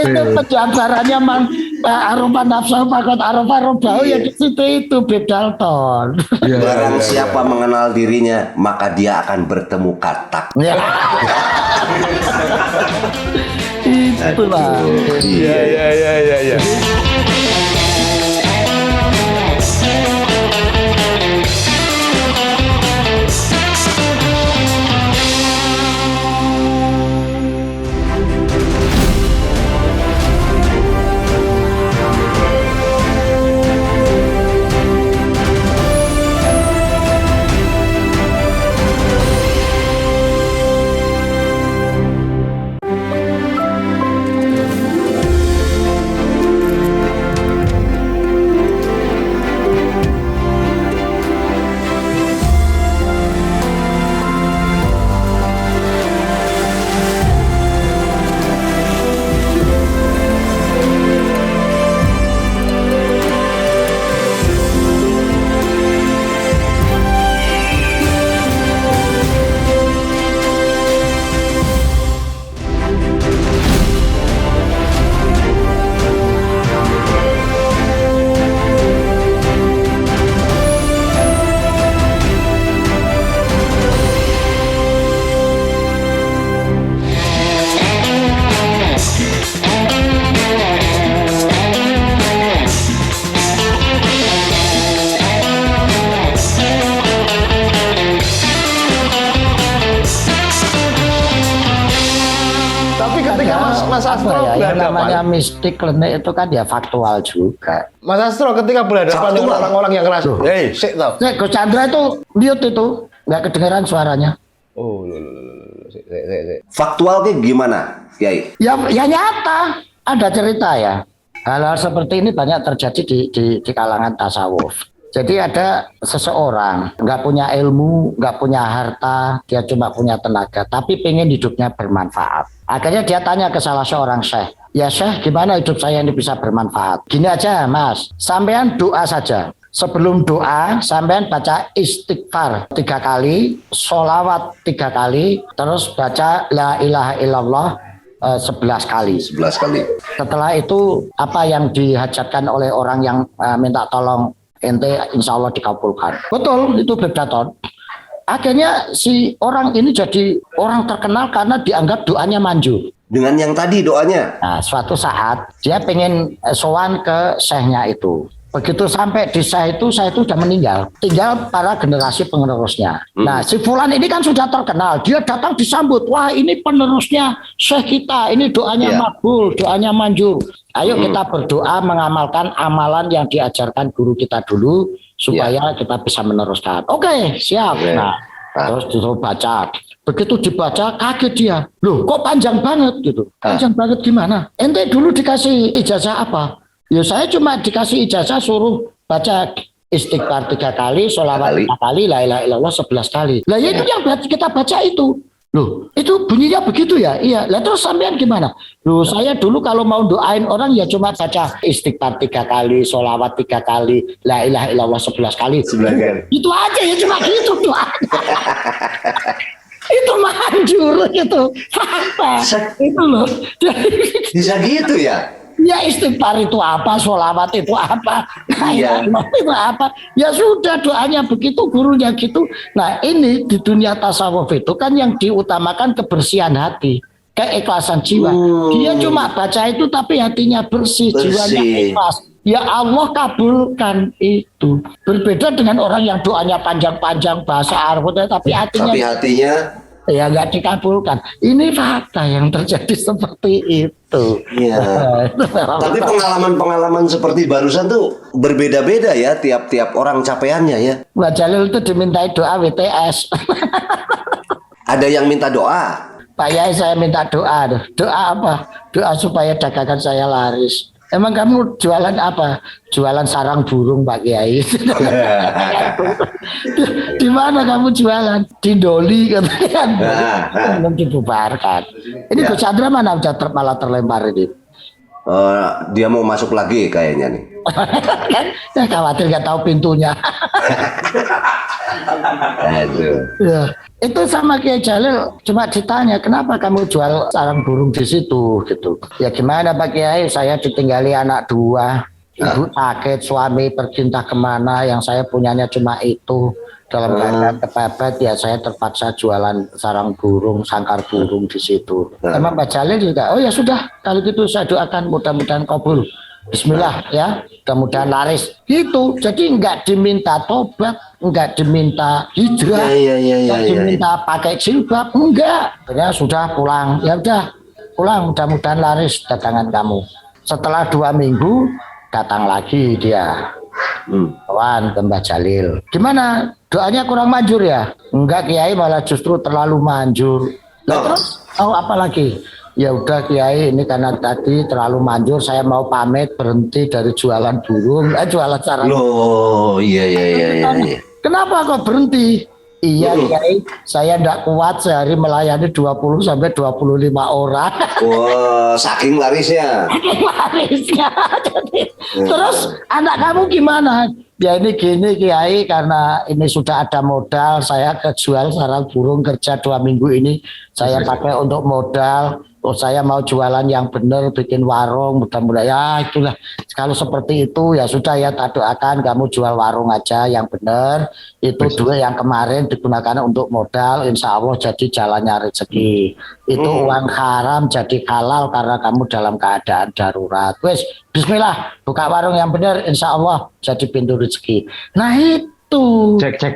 itu penjabarannya man arofa nafsahu fakot arofa robahu ya di situ itu Bedalton. Barang siapa mengenal dirinya, maka dia akan bertemu katak. Ya. Itulah. Iya. Mas Astro yang namanya berhadapan. mistik klenik itu kan ya faktual juga. Mas Astro ketika berhadapan dengan orang-orang yang keras. Hei, sik tau. Gus Chandra itu mute itu, nggak kedengeran suaranya. Oh, sik. Faktual kayak gimana, Kiai? Ya nyata, ada cerita ya. Hal-hal seperti ini banyak terjadi di kalangan tasawuf. Jadi ada seseorang nggak punya ilmu, nggak punya harta, dia cuma punya tenaga, tapi pengen hidupnya bermanfaat. Akhirnya dia tanya ke salah seorang syekh, ya syekh gimana hidup saya ini bisa bermanfaat? Gini aja mas, sampean doa saja. Sebelum doa, sampean baca istighfar 3 kali, sholawat 3 kali, terus baca la ilaha illallah 11 kali. 11 kali. Setelah itu apa yang dihajatkan oleh orang yang minta tolong ente insya Allah dikabulkan. Betul, itu Bedalton. akhirnya si orang ini jadi orang terkenal karena dianggap doanya manjur. Dengan yang tadi doanya. Nah, suatu saat dia pengen sowan ke syekhnya itu. Begitu sampai di syekh itu sudah meninggal. Tinggal para generasi penerusnya. Nah, si fulan ini kan sudah terkenal. Dia datang disambut. Wah, ini penerusnya syekh kita. Ini doanya makbul, doanya manjur. Ayo kita berdoa mengamalkan amalan yang diajarkan guru kita dulu supaya kita bisa meneruskan. Oke, siap. Nah, terus disuruh baca. Begitu dibaca kaget dia. Loh, kok panjang banget gitu. Panjang banget gimana? Ente dulu dikasih ijazah apa? Ya saya cuma dikasih ijazah suruh baca istighfar 3 kali, sholawat 3 kali, la ilaha illallah 11 kali. Lah ya itu yang kita baca itu. Loh, itu bunyinya begitu ya? Iya. Lah terus sampean gimana? Loh, saya dulu kalau mau doain orang ya cuma baca istighfar 3 kali, sholawat 3 kali, la ilaha illallah 11 kali. 11 kali. Itu aja ya cuma gitu doa. Itu manjur gitu. Apa? Itu loh. Bisa gitu ya? Ya istighfar itu apa, sholawat itu apa, Iya. itu apa. Ya sudah doanya begitu, gurunya gitu. Nah ini di dunia tasawuf itu kan yang diutamakan kebersihan hati, keikhlasan jiwa. Dia cuma baca itu tapi hatinya bersih, jiwanya ikhlas. Ya Allah kabulkan itu. Berbeda dengan orang yang doanya panjang-panjang bahasa Arab, tapi hatinya ya nggak dikabulkan. Ini fakta yang terjadi seperti itu. Iya. Tapi pengalaman-pengalaman seperti barusan tuh berbeda-beda ya tiap-tiap orang capaiannya ya. Mbak Jalil itu dimintai doa WTS. Ada yang minta doa. Pak Yai saya minta doa. Doa apa? Doa supaya dagangan saya laris. Emang kamu jualan apa? Jualan sarang burung Pak Kiai. Di mana kamu jualan? Di Doli katanya. Belum dibubarkan. Ini Gus Chandra mana udah malah terlempar ini. Dia mau masuk lagi kayaknya nih. Kan saya khawatir nggak tahu pintunya. Aduh. Ya, itu sama Kiai Jalil cuma ditanya kenapa kamu jual sarang burung di situ gitu. Ya gimana Pak Kiai, saya ditinggali anak 2, ibu sakit, suami pergi entah kemana, yang saya punyanya cuma itu. Dalam keadaan kepepet ya saya terpaksa jualan sarang burung, sangkar burung di situ. Emang Pak Jalil juga, oh ya sudah kalau gitu saya doakan mudah-mudahan kabul. Bismillah ya, mudah-mudahan laris. Gitu, jadi nggak diminta tobat, nggak diminta hijrah, nggak diminta pakai jilbab, enggak. Ya sudah pulang, ya udah pulang, mudah-mudahan laris dagangan kamu. Setelah 2 minggu datang lagi dia, kawan ke Mbah Jalil. Gimana? Doanya kurang manjur ya? Enggak Kiai, malah justru terlalu manjur. Nah, terus apa lagi? Ya udah Kiai, ini karena tadi terlalu manjur, saya mau pamit berhenti dari jualan burung, jualan sarang. Loh, iya. Kenapa kok berhenti? Iya Kiai, saya tidak kuat sehari melayani 20 sampai 25 orang. Wah, saking larisnya. Larisnya. Terus anak kamu gimana? Ya ini gini Kiai, karena ini sudah ada modal, saya kejual sarang burung kerja 2 minggu ini, saya pakai untuk modal. Oh saya mau jualan yang benar, bikin warung, mudah-mudahan ya itulah. Kalau seperti itu ya sudah ya, tak doakan kamu jual warung aja yang benar. Itu duit yang kemarin digunakan untuk modal, insya Allah jadi jalannya rezeki. Itu uang haram jadi halal karena kamu dalam keadaan darurat. Wes, bismillah, buka warung yang benar, insya Allah jadi pintu rezeki. Nah itu. Cek.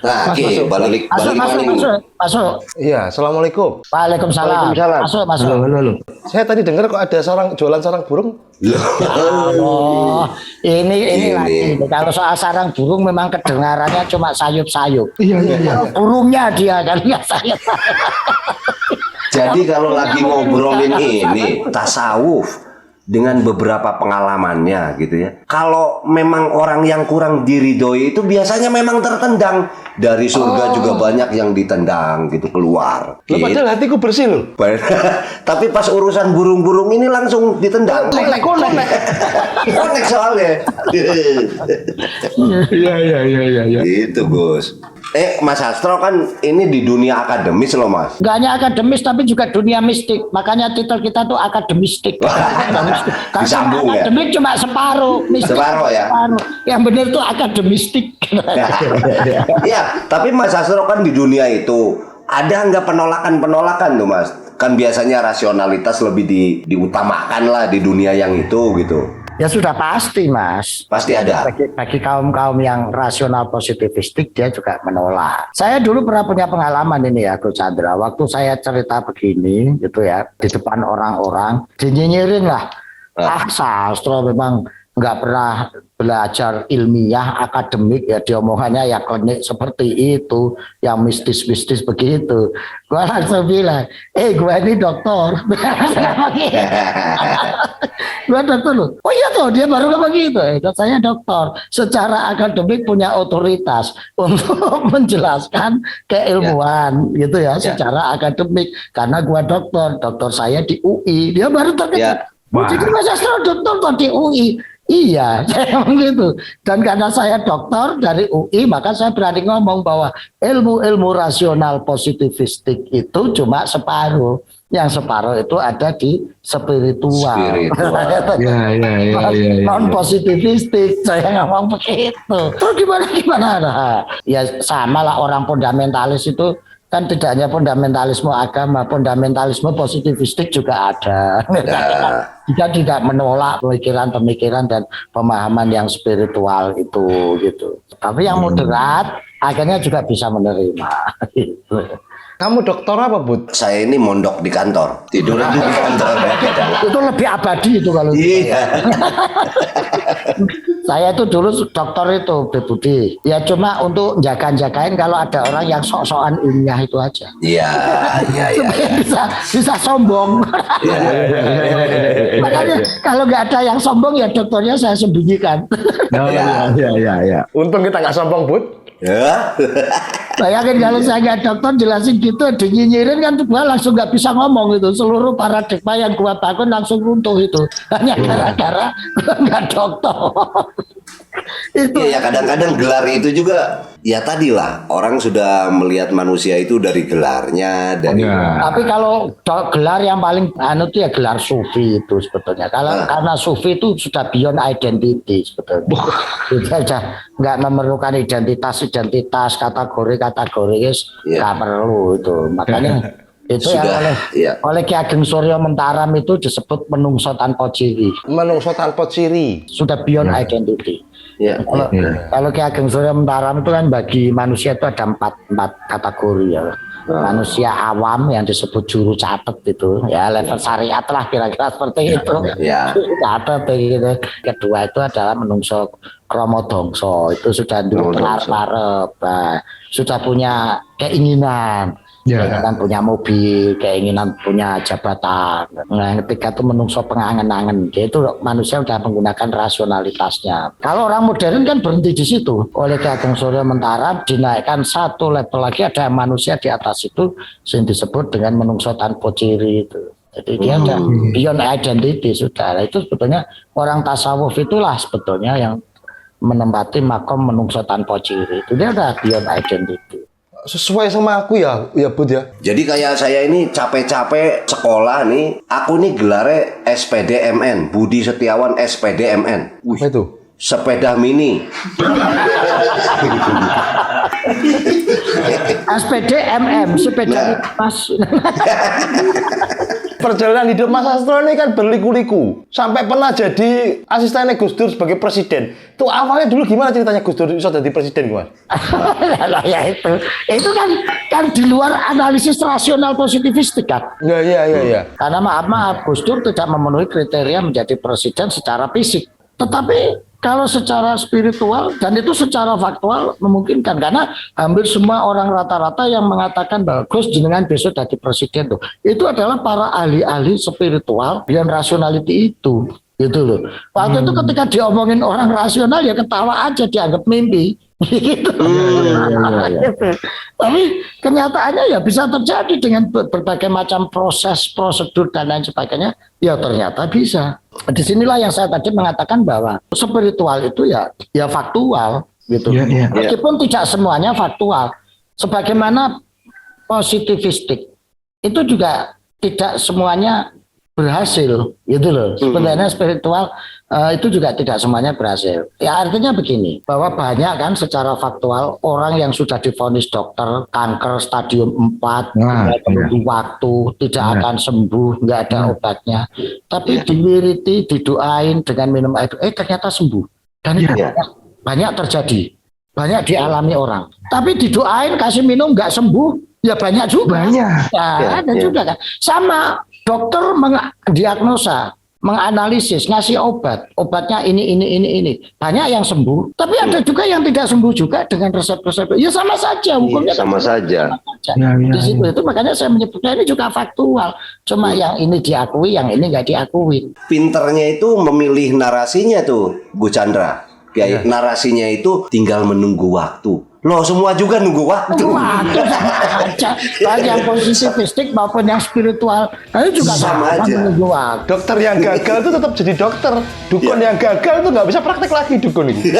Nah, oke, balik. Masuk. Iya, assalamualaikum. Waalaikumsalam. Masuk. Halo. Saya tadi dengar kok ada jualan sarang burung. Oh, ini lagi. Kalau soal sarang burung memang kedengarannya cuma sayup-sayup. Iya. Burungnya dia kan nggak sayup. Jadi kalau lagi ngobrolin ini tasawuf dengan beberapa pengalamannya gitu ya. Kalau memang orang yang kurang diridhoi itu biasanya memang tertendang. Dari surga juga banyak yang ditendang gitu keluar. Loh, padahal hatiku bersih loh. Tapi pas urusan burung-burung ini langsung ditendang. Konek soalnya. Iya. Gitu Gus. Mas Astro kan ini di dunia akademis loh Mas. Nggak hanya akademis tapi juga dunia mistik. Makanya titel kita tuh akademistik. Karena Disambung ya? akademik cuma separuh, mistik Separuh ya? separuh. Yang benar tuh akademistik. Iya, tapi Mas Astro kan di dunia itu ada nggak penolakan tuh Mas? Kan biasanya rasionalitas lebih diutamakan lah di dunia yang itu gitu. Ya sudah pasti Mas. Pasti ada. Bagi kaum-kaum yang rasional positivistik dia juga menolak. Saya dulu pernah punya pengalaman ini ya Gus Chandra. Waktu saya cerita begini gitu ya di depan orang-orang dinyinyirin lah. Sastro memang nggak pernah belajar ilmiah akademik ya diomongannya ya klinik seperti itu yang mistis-mistis begitu. Gue langsung bilang, gue ini dokter. Gue dokter loh. Oh iya tuh dia baru ngomong gitu. Saya dokter. Secara akademik punya otoritas untuk menjelaskan keilmuan gitu ya secara akademik. Karena gue dokter saya di UI. Dia baru terkejut. Jadi Mas Astro dokter di UI. Iya, saya ngomong gitu. Dan karena saya dokter dari UI, maka saya berani ngomong bahwa ilmu-ilmu rasional positivistik itu cuma separuh. Yang separuh itu ada di spiritual. Non positivistik, saya ngomong begitu. Terus gimana? Nah, ya sama lah orang fundamentalis itu. Kan tidak hanya fundamentalisme agama, fundamentalisme positivistik juga ada. Kita tidak menolak pemikiran-pemikiran dan pemahaman yang spiritual itu gitu. Tapi yang moderat akhirnya juga bisa menerima. Gitu. Kamu dokter apa, Bud? Saya ini mondok di kantor, tidur di kantor. Itu lebih abadi itu kalau Iya. Saya itu dulu dokter itu, Budi. Ya cuma untuk jagain kalau ada orang yang sok-sokan ilmiah itu aja. Iya. Bisa sombong. Makanya kalau nggak ada yang sombong ya dokternya saya sembunyikan. Iya. Untung kita nggak sombong, Bud. Ya. Bayangin kalau saya nggak dokter jelasin gitu, dinyinyirin kan gua langsung nggak bisa ngomong itu. Seluruh paradigma yang gua bangun langsung runtuh itu. Hanya gara-gara gua nggak dokter. Itu ya kadang-kadang gelar itu juga ya tadi lah orang sudah melihat manusia itu dari gelarnya dari. Tapi kalau gelar yang paling itu ya gelar sufi itu sebetulnya. Karena sufi itu sudah beyond identity sebetulnya. Sudah nggak memerlukan identitas kategori nggak perlu itu. Makanya itu sudah, oleh Ki Ageng Suryo Mentaram itu disebut menungso tanpa ciri. Menungso tanpa ciri. Sudah beyond identity. Kalau Ki Ageng Suryo Mentaram itu kan bagi manusia itu ada empat kategori ya. Manusia awam yang disebut juru catet itu ya level syariat lah kira-kira seperti itu. Catet gitu. Kedua itu adalah menungso kromo dongso, itu sudah parep, sudah punya keinginan. Keinginan punya mobil, keinginan punya jabatan. Nah, yang ketiga itu menungso pengangen-angen. Itu manusia sudah menggunakan rasionalitasnya. Kalau orang modern kan berhenti di situ. Oleh Ki Ageng Suryo Mentaram dinaikkan satu level lagi, ada manusia di atas itu yang disebut dengan menungso tanpa ciri itu. Jadi dia sudah beyond identity sudah. Nah, itu sebetulnya orang tasawuf itulah sebetulnya yang menempati makom menungso tanpa ciri. Itu dia sudah beyond identity. Sesuai sama aku ya Bud ya. Jadi kayak saya ini capek-capek sekolah nih, aku nih gelarnya SPDMN, Budi Setiawan SPDMN. Apa itu? Sepeda mini. SPDMM, sepeda mas. Perjalanan hidup Mas Astro ini kan berliku-liku. Sampai pernah jadi asistennya Gus Dur sebagai presiden. Itu awalnya dulu gimana ceritanya Gus Dur bisa jadi presiden, Mas? Ya itu kan di luar analisis rasional positivistik kan. Iya. Karena maaf Gus Dur tidak memenuhi kriteria menjadi presiden secara fisik. Tetapi kalau secara spiritual dan itu secara faktual memungkinkan, karena hampir semua orang rata-rata yang mengatakan bahwa Gus jenengan besok jadi presiden tuh, itu adalah para ahli-ahli spiritual yang rationality itu, gitu loh. Waktu itu ketika diomongin orang rasional ya ketawa aja, dianggap mimpi. Gitu. Gitu. Tapi kenyataannya ya bisa terjadi dengan berbagai macam proses, prosedur dan lain sebagainya. Ya ternyata bisa. Disinilah yang saya tadi mengatakan bahwa spiritual itu ya faktual gitu. Meskipun tidak semuanya faktual. sebagaimana positivistik itu juga tidak semuanya berhasil, gitu loh. Sebenarnya spiritual itu juga tidak semuanya berhasil. Ya artinya begini, bahwa banyak kan secara faktual orang yang sudah divonis dokter kanker stadium 4, menunggu waktu, tidak akan sembuh, nggak ada obatnya. Tapi diwiriti, didoain dengan minum air, ternyata sembuh. Dan itu banyak terjadi, banyak dialami orang. Tapi didoain, kasih minum, nggak sembuh, ya banyak juga. Ada juga kan. Sama dokter mendiagnosa, menganalisis, ngasih obatnya ini. Banyak yang sembuh, tapi ada juga yang tidak sembuh juga dengan resep-resep. Ya sama saja, hukumnya sama saja. Di situ itu makanya saya menyebutnya ini juga faktual. Cuma yang ini diakui, yang ini nggak diakui. Pinternya itu memilih narasinya tuh, Bu Chandra. Kayak narasinya itu tinggal menunggu waktu. Loh, semua juga nunggu waktu. Baik yang positivistik maupun yang spiritual, itu juga sama aja. Menunggu waktu. Dokter yang gagal itu tetap jadi dokter. Dukun yang gagal itu nggak bisa praktek lagi dukun ini.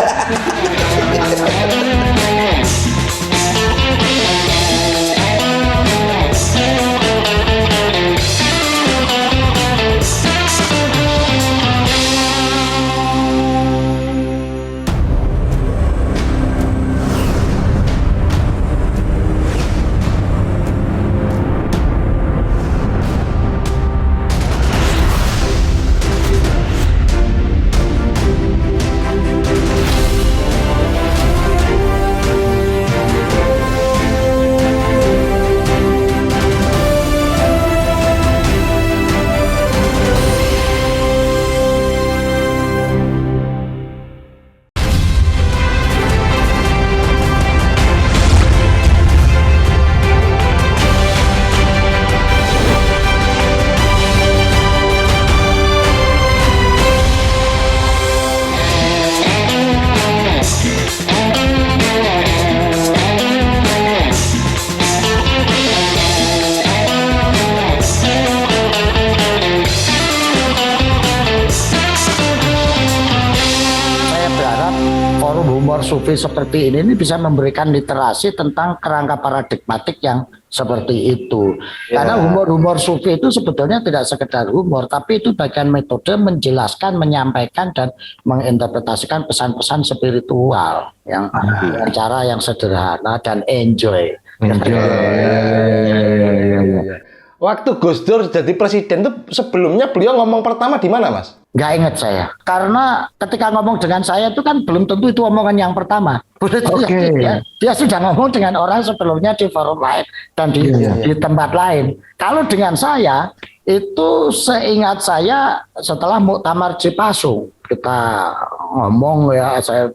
Sufi seperti ini bisa memberikan literasi tentang kerangka paradigmatik yang seperti itu. Karena humor sufi itu sebetulnya tidak sekedar humor, tapi itu bagian metode menjelaskan, menyampaikan dan menginterpretasikan pesan-pesan spiritual yang dengan cara yang sederhana dan enjoy. Waktu Gus Dur jadi presiden tuh sebelumnya beliau ngomong pertama di mana, Mas? Nggak ingat saya, karena ketika ngomong dengan saya itu kan belum tentu itu omongan yang pertama. Dia sudah ngomong dengan orang sebelumnya di forum lain dan di tempat lain. Kalau dengan saya itu seingat saya setelah Muktamar Cipasung kita ngomong saya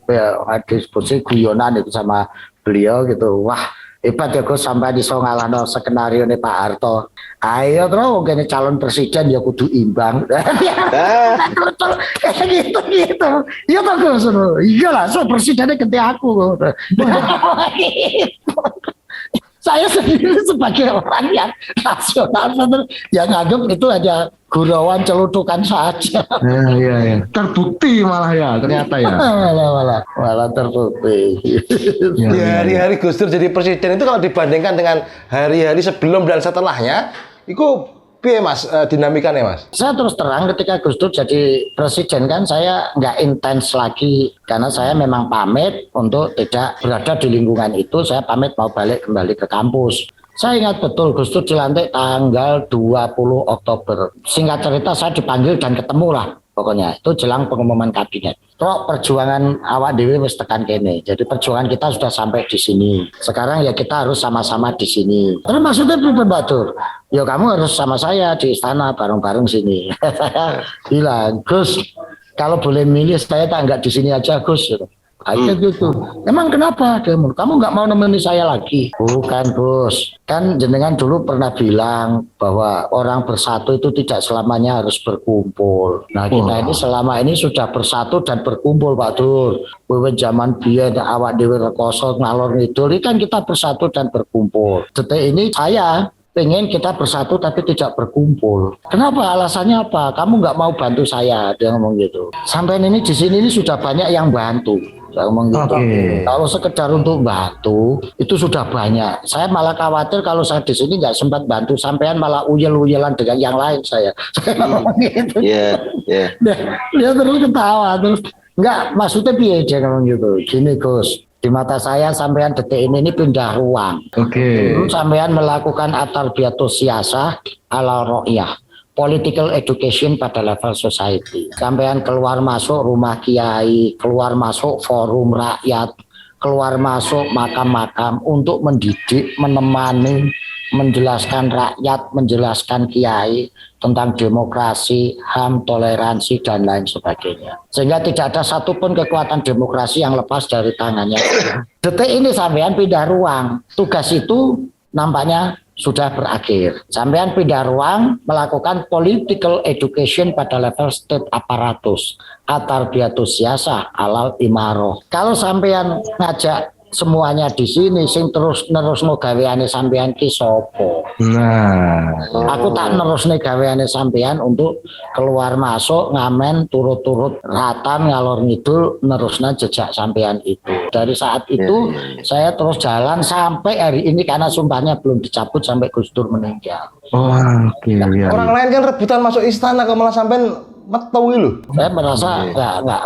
diskusi guyonan itu sama beliau gitu. Wah, hebat ya Gus sampai di ngalahno skenario nih Pak Harto. Ayo terus gini calon presiden ya kudu imbang. gitu. Iya toh Gus. Iyalah so presidennya ganti aku. Saya sendiri sebagai orang yang rasional yang anggap itu hanya gurauan celutukan saja. Iya. Terbukti malah ya ternyata ya. malah terbukti. Hari-hari Gus Dur jadi presiden itu kalau dibandingkan dengan hari-hari sebelum dan setelahnya, itu piye Mas dinamikanya Mas? Saya terus terang ketika Gus Dur jadi presiden kan saya nggak intens lagi karena saya memang pamit untuk tidak berada di lingkungan itu. Saya pamit mau balik kembali ke kampus. Saya ingat betul Gus Dur dilantik tanggal 20 Oktober. Singkat cerita saya dipanggil dan ketemu lah pokoknya. Itu jelang pengumuman kabinet. Kok perjuangan awak dewi wis tekan kene. Jadi perjuangan kita sudah sampai di sini. Sekarang ya kita harus sama-sama di sini. Terus maksudnya Pak Batur? Ya kamu harus sama saya di istana bareng-bareng sini. Saya bilang, Gus, kalau boleh milih saya tak nggak di sini aja Gus. Aja gitu. Emang kenapa? Kamu nggak mau nemeni saya lagi? Bukan Gus. Kan jenengan dulu pernah bilang bahwa orang bersatu itu tidak selamanya harus berkumpul. Nah kita ini selama ini sudah bersatu dan berkumpul Pak Dur. Wiwit zaman biyen awak dhewe rekoso ngalor ngidul kan kita bersatu dan berkumpul. Detik ini saya pengen kita bersatu tapi tidak berkumpul. Kenapa? Alasannya apa? Kamu nggak mau bantu saya, dia ngomong gitu. Sampai ini di sini ini sudah banyak yang bantu. Saya ngomong gitu. Oke. Kalau sekedar untuk bantu itu sudah banyak. Saya malah khawatir kalau saya di sini nggak sempat bantu, sampean malah uyel-uyelan dengan yang lain saya. Saya ngomong gitu. Iya, iya. Dia terus ketawa terus. Enggak, maksudnya piye dia ngomong gitu. Gini Gus, di mata saya sampean detik ini pindah ruang. Oke. Dulu sampean melakukan atarbiatus siasah ala ro'yah, political education pada level society. Sampean keluar masuk rumah kiai, keluar masuk forum rakyat, keluar masuk makam-makam untuk mendidik, menemani, menjelaskan rakyat, menjelaskan kiai tentang demokrasi, HAM, toleransi, dan lain sebagainya. Sehingga tidak ada satupun kekuatan demokrasi yang lepas dari tangannya. Detik ini sampean pindah ruang. Tugas itu nampaknya sudah berakhir. Sampean pindah ruang melakukan political education pada level state apparatus, atarbiatus siasah alal imaroh. Kalau sampean ngajak semuanya di sini sing terus gaweane sampean ki sapa? Nah, Aku tak nerusne gaweane sampean untuk keluar masuk ngamen turut-turut ratan ngalor ngidul nerusna jejak sampean itu. Dari saat itu saya terus jalan sampai hari ini karena sumpahnya belum dicabut sampai Gus Dur meninggal. oh, oke, ya. Orang lain kan rebutan masuk istana, kok malah sampean metau lu. Saya merasa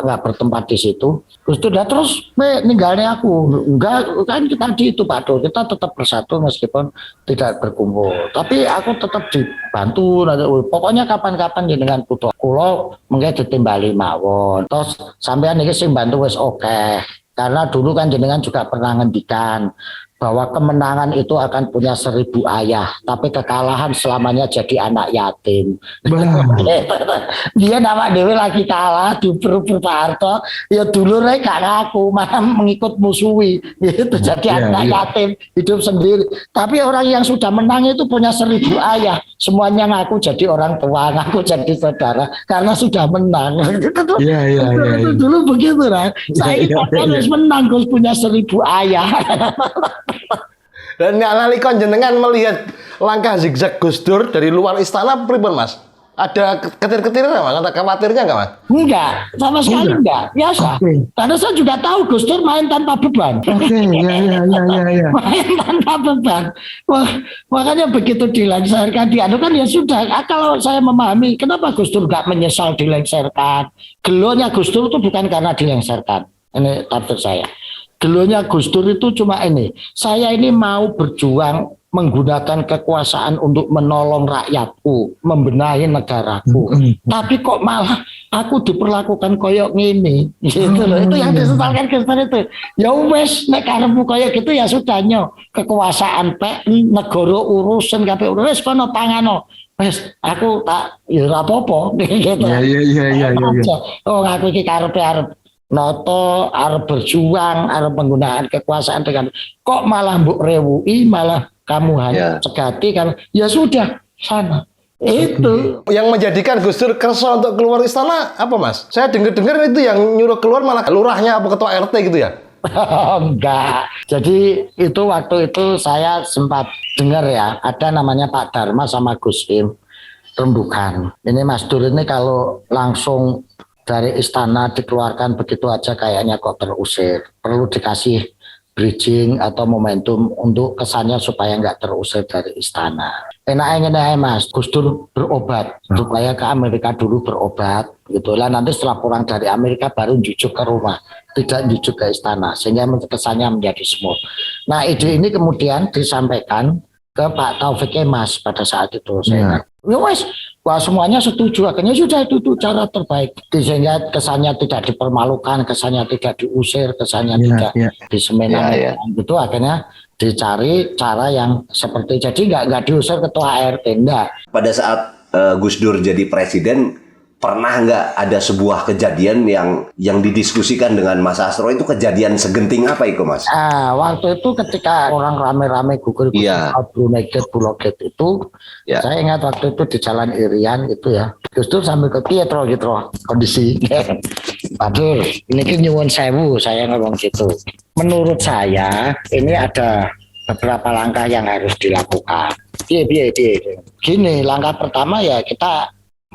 nggak bertempat di situ. Gus Dur dah terus ninggalnya aku. Enggak, kan kita di itu Pak Dur, kita tetap bersatu meskipun tidak berkumpul. Tapi aku tetap dibantu. Pokoknya kapan-kapan jenengan butuh kulo mungkin ditimbali mawon. Terus sampean iki sing bantu wis oke. Karena dulu kan jenengan juga pernah ngendikan bahwa kemenangan itu akan punya 1000 ayah, tapi kekalahan selamanya jadi anak yatim. Dia nama Dewi lagi kalah di Pak Harto, ya dulu gak ngaku, malah mengikut musuhi, gitu. Jadi anak yatim hidup sendiri. Tapi orang yang sudah menang itu punya 1000 ayah, semuanya ngaku jadi orang tua, ngaku jadi saudara, karena sudah menang. Iya. Itu dulu begitu lah. Saya harus menang, Gus punya 1000 ayah. Dan nalika jenengan melihat langkah zigzag Gus Dur dari luar istana pripun Mas? Ada ketir-ketir Mas? Ada khawatirnya enggak Mas? Enggak, sama sekali enggak. Biasa. Karena saya juga tahu Gus Dur main tanpa beban. Oke, ya. Main tanpa beban. Makanya begitu dilengsarkan dianu kan ya sudah. Kalau saya memahami kenapa Gus Dur enggak menyesal dilengsarkan. Gelonya Gus Dur itu bukan karena dilengsarkan. Ini tafsir saya. Gelonya Gus Dur itu cuma ini. Saya ini mau berjuang menggunakan kekuasaan untuk menolong rakyatku, membenahi negaraku. Tapi kok malah aku diperlakukan koyok ngini. Gitu loh. Itu yang disesalkan Gus Dur itu. Ya wes nek karepmu koyok gitu ya sudah nyo. Kekuasaan pek negara urusan kabeh wis kono pangano. Wes aku tak ya ora apa-apa gitu. Iya. Oh aku iki karepe arep noto, arep berjuang, arep penggunaan kekuasaan dengan kok malah mbok rewui, malah kamu hanya cegati kan ya sudah sana. Itu yang menjadikan Gus Dur kerso untuk keluar istana apa Mas? Saya dengar-dengar itu yang nyuruh keluar malah lurahnya apa ketua RT gitu ya? enggak. Jadi itu waktu itu saya sempat dengar ya, ada namanya Pak Dharma sama Gus Im rembukan. Ini Mas Dur ini kalau langsung dari istana dikeluarkan begitu aja kayaknya kok terusir. Perlu dikasih bridging atau momentum untuk kesannya supaya nggak terusir dari istana. Enaknya Mas, Gus Dur berobat supaya ke Amerika dulu berobat gitu lah. Nanti setelah pulang dari Amerika baru jujuk ke rumah, tidak jujuk ke istana sehingga kesannya menjadi smooth. Nah ide ini kemudian disampaikan ke Pak Taufik Kemas pada saat itu. Saya wes, wah semuanya setuju. Akhirnya sudah itu cara terbaik. Sehingga kesannya tidak dipermalukan, kesannya tidak diusir, kesannya tidak disemenangkan. Itu akhirnya dicari cara yang seperti jadi nggak diusir ketua RT enggak. Pada saat Gus Dur jadi presiden, pernah nggak ada sebuah kejadian yang didiskusikan dengan Mas Astro, itu kejadian segenting apa itu Mas? Waktu itu ketika orang rame-rame gugur Buloget itu, saya ingat waktu itu di Jalan Irian gitu ya. Gus Dur sambil ke Pietro gitu kondisi. Pak Dur, ini kan nyuwun sewu, saya ngomong gitu. Menurut saya ini ada beberapa langkah yang harus dilakukan. Piye. Gini, langkah pertama ya kita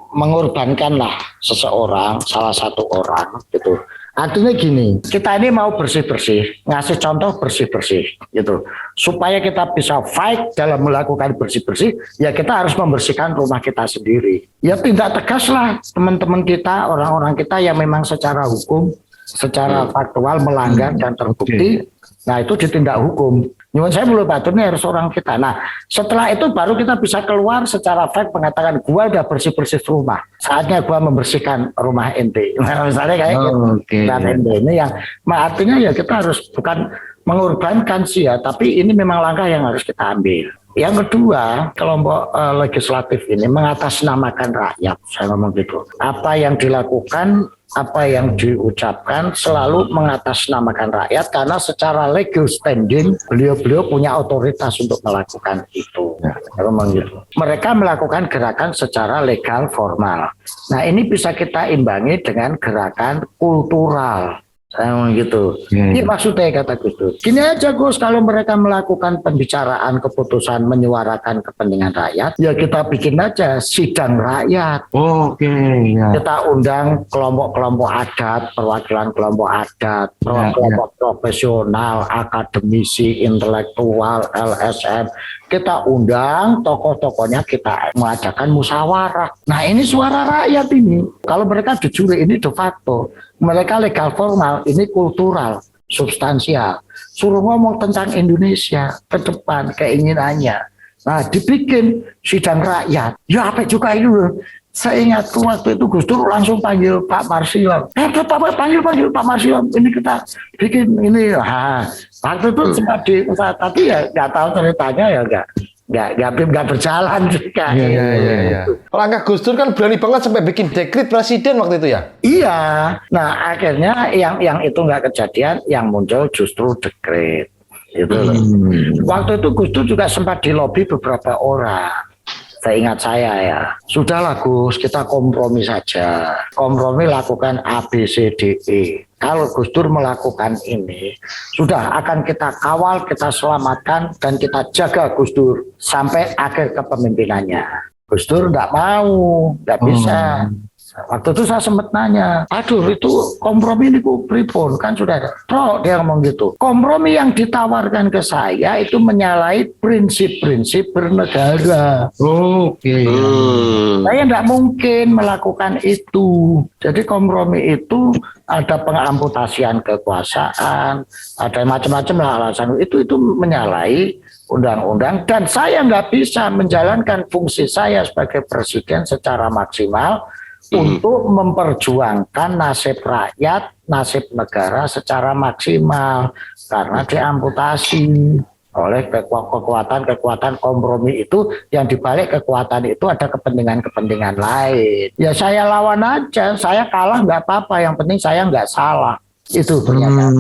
mengorbankanlah seseorang, salah satu orang gitu, Artinya gini, kita ini mau bersih-bersih, ngasih contoh bersih-bersih gitu. Supaya kita bisa fight dalam melakukan bersih-bersih, ya kita harus membersihkan rumah kita sendiri. Ya tindak tegaslah teman-teman kita, orang-orang kita yang memang secara hukum, secara faktual melanggar dan terbukti, nah itu ditindak hukum. Nyuwun saya belum batur ini harus orang kita. Nah setelah itu baru kita bisa keluar secara fact mengatakan gua udah bersih-bersih rumah. Saatnya gua membersihkan rumah ente. Nah, misalnya kayak gitu. Dan ente ini yang artinya ya kita harus bukan mengorbankan sih ya, tapi ini memang langkah yang harus kita ambil. Yang kedua, kelompok legislatif ini mengatasnamakan rakyat, saya ngomong gitu. Apa yang dilakukan, apa yang diucapkan selalu mengatasnamakan rakyat karena secara legal standing beliau-beliau punya otoritas untuk melakukan itu. Gitu. Mereka melakukan gerakan secara legal formal. Nah ini bisa kita imbangi dengan gerakan kultural. Gitu. Ini maksudnya kata Gus Dur. Gini aja Gus, kalau mereka melakukan pembicaraan keputusan menyuarakan kepentingan rakyat, ya kita bikin aja sidang rakyat. Kita undang kelompok-kelompok adat, perwakilan kelompok adat, kelompok profesional, akademisi, intelektual, LSM. Kita undang tokoh-tokohnya, kita mengadakan musyawarah. Nah ini suara rakyat ini. Kalau mereka jujur ini de facto. Mereka legal formal, ini kultural, substansial. Suruh ngomong tentang Indonesia ke depan, keinginannya. Nah, dibikin sidang rakyat. Ya apa juga itu. Saya ingat waktu itu Gus Dur langsung panggil Pak Marsion. Panggil Pak Marsion. Ini kita bikin ini. Waktu itu sempat tapi ya nggak tahu ceritanya ya nggak berjalan juga. Iya. Langkah Gus Dur kan berani banget sampai bikin dekret presiden waktu itu ya. Iya. Nah akhirnya yang itu nggak kejadian, yang muncul justru dekret. Itu. Waktu itu Gus Dur juga sempat dilobi beberapa orang. Seingat saya ya, sudahlah Gus, kita kompromi saja. Kompromi lakukan A, B, C, D, E. Kalau Gus Dur melakukan ini, sudah akan kita kawal, kita selamatkan, dan kita jaga Gus Dur sampai akhir kepemimpinannya. Gus Dur nggak mau, nggak bisa. Waktu itu saya sempat nanya, aduh itu kompromi ini ku pripun, kan sudah ada. Bro, dia ngomong gitu. Kompromi yang ditawarkan ke saya itu menyalahi prinsip-prinsip bernegara. Saya tidak mungkin melakukan itu. Jadi kompromi itu ada pengamputasian kekuasaan, ada macam-macam alasan. Itu menyalahi undang-undang dan saya nggak bisa menjalankan fungsi saya sebagai presiden secara maksimal untuk memperjuangkan nasib rakyat, nasib negara secara maksimal karena diamputasi oleh kekuatan kompromi itu, yang dibalik kekuatan itu ada kepentingan-kepentingan lain. Ya saya lawan aja, saya kalah nggak apa-apa, yang penting saya nggak salah. Itu pernyataan.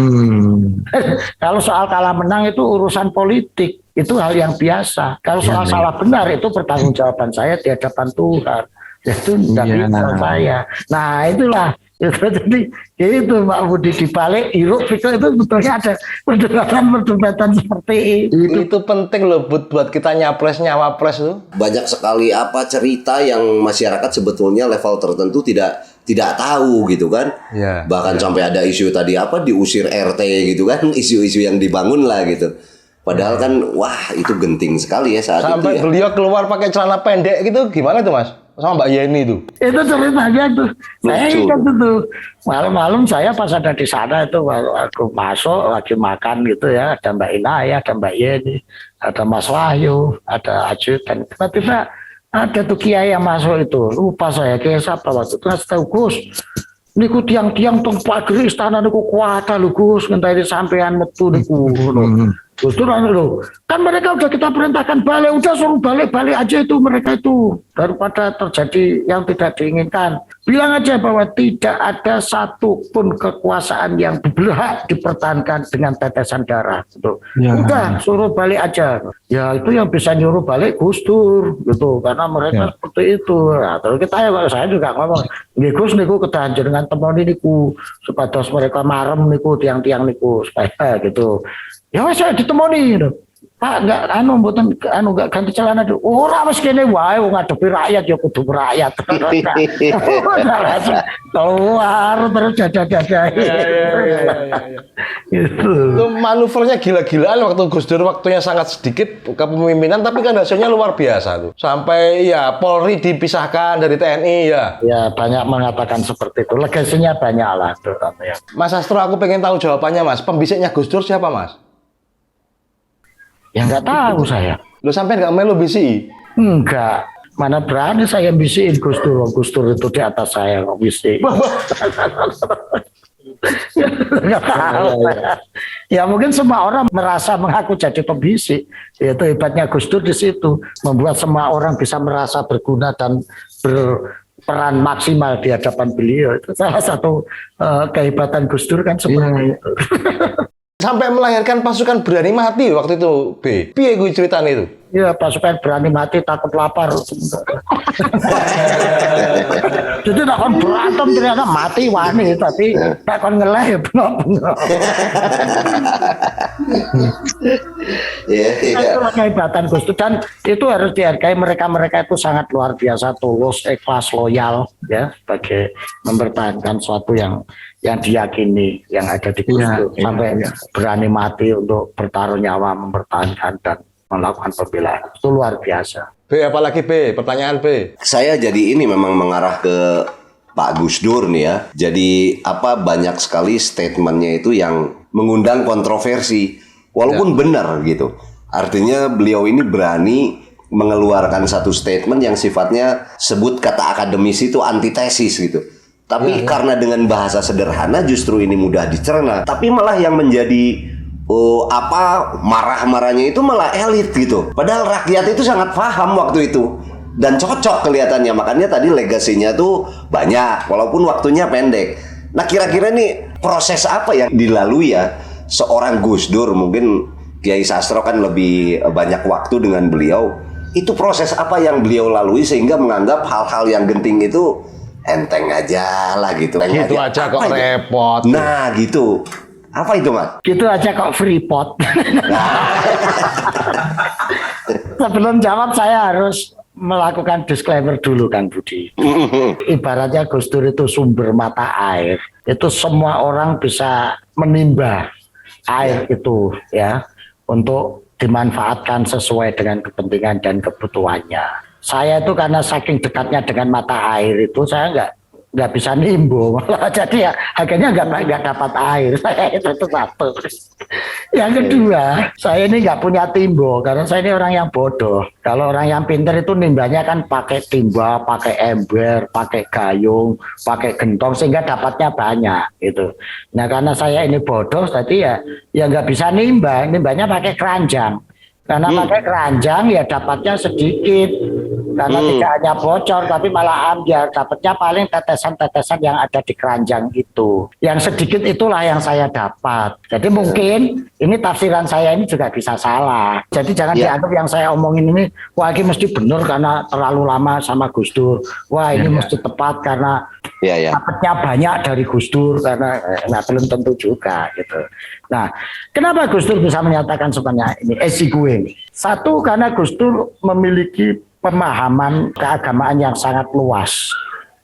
Kalau soal kalah menang itu urusan politik, itu hal yang biasa. Kalau soal salah benar itu pertanggungjawaban saya di hadapan Tuhan. Itu tidak bisa saya. Nah itulah jadi itu Pak Budi, dibalik hiruk pikir itu sebetulnya ada perdebatan seperti itu. Itu penting loh buat kita nyapres nyawapres itu. Banyak sekali cerita yang masyarakat sebetulnya level tertentu tidak tahu gitu kan. Bahkan sampai ada isu tadi diusir RT gitu kan, isu-isu yang dibangun lah gitu. Padahal kan wah itu genting sekali ya saat sampai itu ya. Beliau keluar pakai celana pendek gitu, gimana tuh Mas? Sama Mbak Yeni itu. Itu ceritanya tuh. Saya ingat itu. Malam-malam saya pas ada di sana itu aku masuk lagi makan gitu ya, ada Mbak Inaya, ada Mbak Yeni, ada Mas Wahyu, ada ajudan. Tiba-tiba ada tuh kiai yang masuk itu. Lupa saya kiai siapa waktu itu. Ngasih tahu Gus, niku tiang-tiang tong pagri istana niku kuat lho Gus, ngenteni sampean metu niku. Gus Dur kan mereka udah kita perintahkan balik, udah suruh balik aja itu mereka itu, daripada terjadi yang tidak diinginkan. Bilang aja bahwa tidak ada satupun kekuasaan yang berhak dipertahankan dengan tetesan darah. Gitu. Udah suruh balik aja. Ya itu yang bisa nyuruh balik Gus Dur gitu, karena mereka seperti itu. Nah, terus saya juga ngomong, nggih Gus niku kedahan jenengan temoni niku supados mereka marem niku tiang-tiang niku supaya gitu. Ya saya ditemoni gitu. Pak enggak mboten enggak ganti celana dulu. Ora wis kene wae wong ngadepi rakyat ya kudu rakyat. Keluar terus dada-dada. Gitu. Itu manuvernya gila-gilaan waktu Gus Dur waktunya sangat sedikit kepemimpinan tapi kan hasilnya luar biasa tuh. Sampai ya Polri dipisahkan dari TNI ya. Ya banyak mengatakan seperti itu. Legasinya banyak lah tuh ya. Mas Astro aku pengen tahu jawabannya Mas. Pembisiknya Gus Dur siapa Mas? Ya nggak tahu saya. Lu sampai nggak melu bisi? Enggak. Mana berani saya bisiin Gus Dur. Gus Dur itu di atas saya kok bisik. Nggak tahu. Ya mungkin semua orang merasa mengaku jadi pembisik. Itu hebatnya Gus Dur di situ. Membuat semua orang bisa merasa berguna dan berperan maksimal di hadapan beliau. Itu salah satu kehebatan Gus Dur kan seperti itu. Sampai melahirkan pasukan berani mati waktu itu, B. Piye gue ceritanya itu? Ya pasukan berani mati takut lapar. Jadi tak kon berantem ternyata mati wani tapi tak kon ngeleh ya benar-benar. Itu kehebatan Gus Dur dan itu harus dihargai mereka itu sangat luar biasa tulus, ikhlas, loyal ya sebagai mempertahankan suatu yang diyakini yang ada di Gus Dur sampai berani mati untuk bertaruh nyawa mempertahankan dan melakukan pembelaan itu luar biasa. B, apalagi B? Pertanyaan B. Saya jadi ini memang mengarah ke Pak Gus Dur nih ya. Jadi banyak sekali statementnya itu yang mengundang kontroversi. Walaupun benar gitu. Artinya beliau ini berani mengeluarkan satu statement yang sifatnya sebut kata akademis itu antitesis gitu. Tapi karena dengan bahasa sederhana justru ini mudah dicerna. Tapi malah yang menjadi marah-marahnya itu malah elit gitu. Padahal rakyat itu sangat paham waktu itu dan cocok kelihatannya. Makanya tadi legasinya tuh banyak walaupun waktunya pendek. Nah kira-kira nih proses apa yang dilalui ya seorang Gus Dur, mungkin Kiai Sastro kan lebih banyak waktu dengan beliau. Itu proses apa yang beliau lalui sehingga menganggap hal-hal yang genting itu enteng aja lah gitu. Gitu aja kok repot. Nah gitu. Apa itu Mas? Gitu aja kok freeport. Sebelum jawab saya harus melakukan disclaimer dulu Kang Budi. Ibaratnya Gus Dur itu sumber mata air. Itu semua orang bisa menimba air itu ya untuk dimanfaatkan sesuai dengan kepentingan dan kebutuhannya. Saya itu karena saking dekatnya dengan mata air itu saya nggak bisa nimbo malah jadi ya akhirnya nggak dapat air. Saya itu satu. Yang kedua saya ini nggak punya timbo karena saya ini orang yang bodoh. Kalau orang yang pintar itu nimbanya kan pakai timba, pakai ember, pakai gayung, pakai gentong sehingga dapatnya banyak gitu. Nah karena saya ini bodoh jadi ya nggak bisa nimbanya pakai keranjang. Karena pakai keranjang ya dapatnya sedikit. Karena tidak hanya bocor tapi malah ambiar, dapatnya paling tetesan-tetesan yang ada di keranjang itu. Yang sedikit itulah yang saya dapat. Jadi mungkin ini tafsiran saya ini juga bisa salah. Jadi jangan dianggap yang saya omongin ini wah ini mesti benar karena terlalu lama sama Gus Dur. Wah ini mesti tepat karena dapatnya banyak dari Gus Dur karena belum tentu juga gitu. Nah, kenapa Gus Dur bisa menyatakan sebenarnya ini gue? Satu karena Gus Dur memiliki pemahaman keagamaan yang sangat luas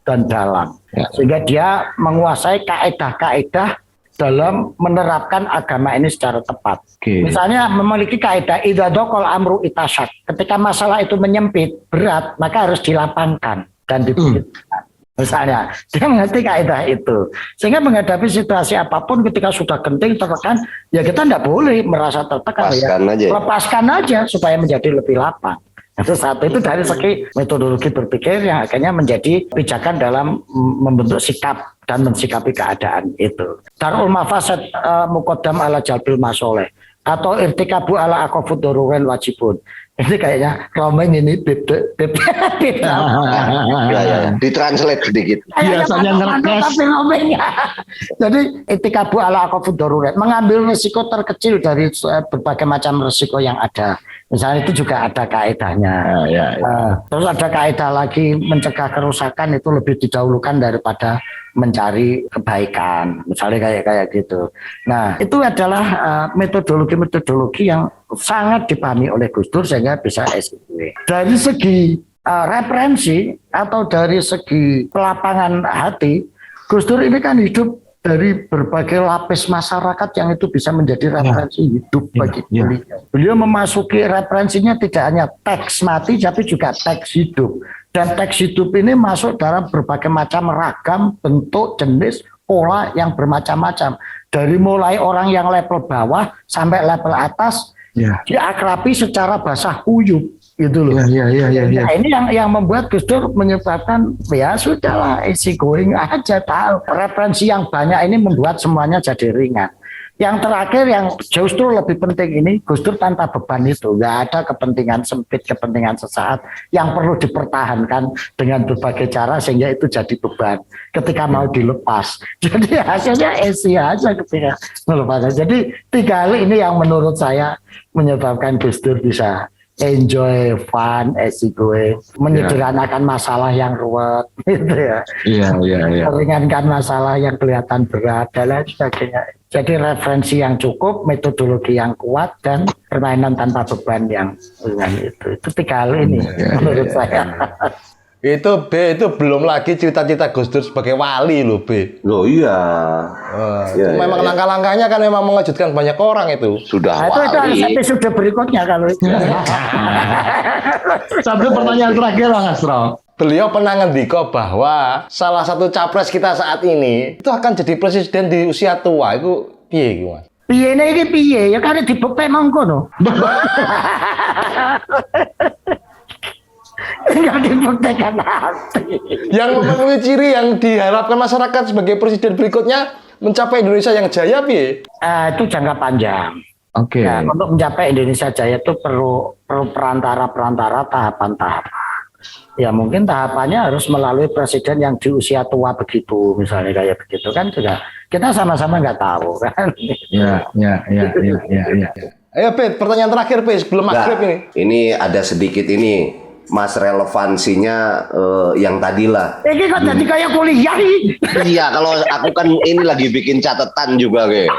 dan dalam. Sehingga dia menguasai kaedah-kaedah dalam menerapkan agama ini secara tepat. Misalnya memiliki kaedah idza dzaqal amru itasyak. Ketika masalah itu menyempit, berat, maka harus dilapangkan dan dipikirkan. Misalnya, dia mengerti kaidah itu. Sehingga menghadapi situasi apapun ketika sudah genting, tertekan, ya kita tidak boleh merasa tertekan. Lepaskan aja supaya menjadi lebih lapang. Itu satu, itu dari segi metodologi berpikir yang akhirnya menjadi pijakan dalam membentuk sikap dan mensikapi keadaan itu. Darul mafasad muqaddam ala jalbil masoleh atau irtikabu ala akofud daruren wajibun. Ini kayaknya Romain ini bib. Ditranslate sedikit. Biasanya ngerkes. Jadi irtikabu ala akofud daruren, mengambil risiko terkecil dari berbagai macam risiko yang ada. Misalnya itu juga ada kaedahnya. Terus ada kaedah lagi mencegah kerusakan itu lebih didahulukan daripada mencari kebaikan. Misalnya kayak gitu. Nah, itu adalah metodologi-metodologi yang sangat dipahami oleh Gus Dur sehingga bisa SIGW. Dari segi referensi atau dari segi pelapangan hati, Gus Dur ini kan hidup dari berbagai lapis masyarakat yang itu bisa menjadi referensi hidup bagi beliau. Beliau memasuki referensinya tidak hanya teks mati, tapi juga teks hidup. Dan teks hidup ini masuk dalam berbagai macam ragam, bentuk, jenis, pola yang bermacam-macam. Dari mulai orang yang level bawah sampai level atas, diakrabi secara basah kuyup. Gitu loh. Nah, ini yang membuat Gus Dur menyebabkan ya sudahlah easy going aja, tahu referensi yang banyak ini membuat semuanya jadi ringan. Yang terakhir yang justru lebih penting ini, Gus Dur tanpa beban itu, nggak ada kepentingan sempit, kepentingan sesaat yang perlu dipertahankan dengan berbagai cara sehingga itu jadi beban ketika mau dilepas. Jadi hasilnya easy aja ketika melepasnya. Jadi 3 hal ini yang menurut saya menyebabkan Gus Dur bisa enjoy, fun, easygoing, menyederhanakan masalah yang ruwet, gitu ya. Meringankan masalah yang kelihatan berat dan lain sebagainya. Jadi referensi yang cukup, metodologi yang kuat, dan permainan tanpa beban yang ringan itu 3 hal ini menurut saya. Itu B, itu belum lagi cita-cita Gus Dur sebagai wali loh B. Loh iya. Memang langkah-langkahnya kan memang mengejutkan banyak orang itu. Sudah Itu wali. episode berikutnya kalau itu. Sampai pertanyaan terakhir Bang Astro. Beliau pernah ngendika bahwa salah satu capres kita saat ini itu akan jadi presiden di usia tua. Itu piye iki, Mas? Piye ya kan dibukti mangkono. Enggak dibuktikan hati. Yang memenuhi ciri yang diharapkan masyarakat sebagai presiden berikutnya mencapai Indonesia yang jaya piye? Itu jangka panjang. Oke. Ya, untuk mencapai Indonesia jaya itu perlu perantara tahapan-tahapan. Ya mungkin tahapannya harus melalui presiden yang di usia tua begitu, misalnya kayak begitu kan juga kita sama-sama nggak tahu kan. Ya. Ayo Pet, pertanyaan terakhir Pet sebelum maghrib ini. Ini ada sedikit ini Mas relevansinya yang tadi lah. Ini kok jadi kayak kuliah nih. Iya, kalau aku kan ini lagi bikin catatan juga kayak.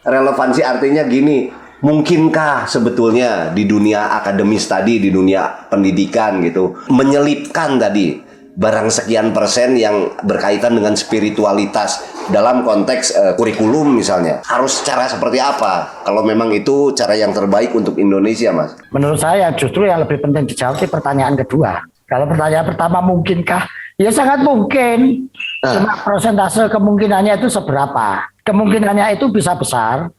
Relevansi artinya gini, mungkinkah sebetulnya di dunia akademis tadi, di dunia pendidikan gitu, menyelipkan tadi barang sekian persen yang berkaitan dengan spiritualitas dalam konteks kurikulum misalnya. Harus cara seperti apa? Kalau memang itu cara yang terbaik untuk Indonesia, Mas? Menurut saya justru yang lebih penting dijawab di pertanyaan kedua. Kalau pertanyaan pertama mungkinkah? Ya sangat mungkin. Cuma persentase kemungkinannya itu seberapa? Kemungkinannya itu bisa besar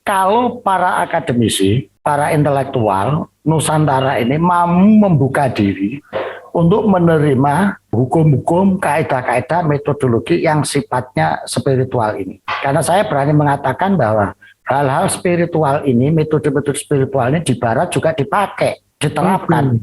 kalau para akademisi, para intelektual Nusantara ini mampu membuka diri untuk menerima hukum-hukum, kaedah-kaedah, metodologi yang sifatnya spiritual ini. Karena saya berani mengatakan bahwa hal-hal spiritual ini, metode-metode spiritual ini di Barat juga dipakai, diterapkan.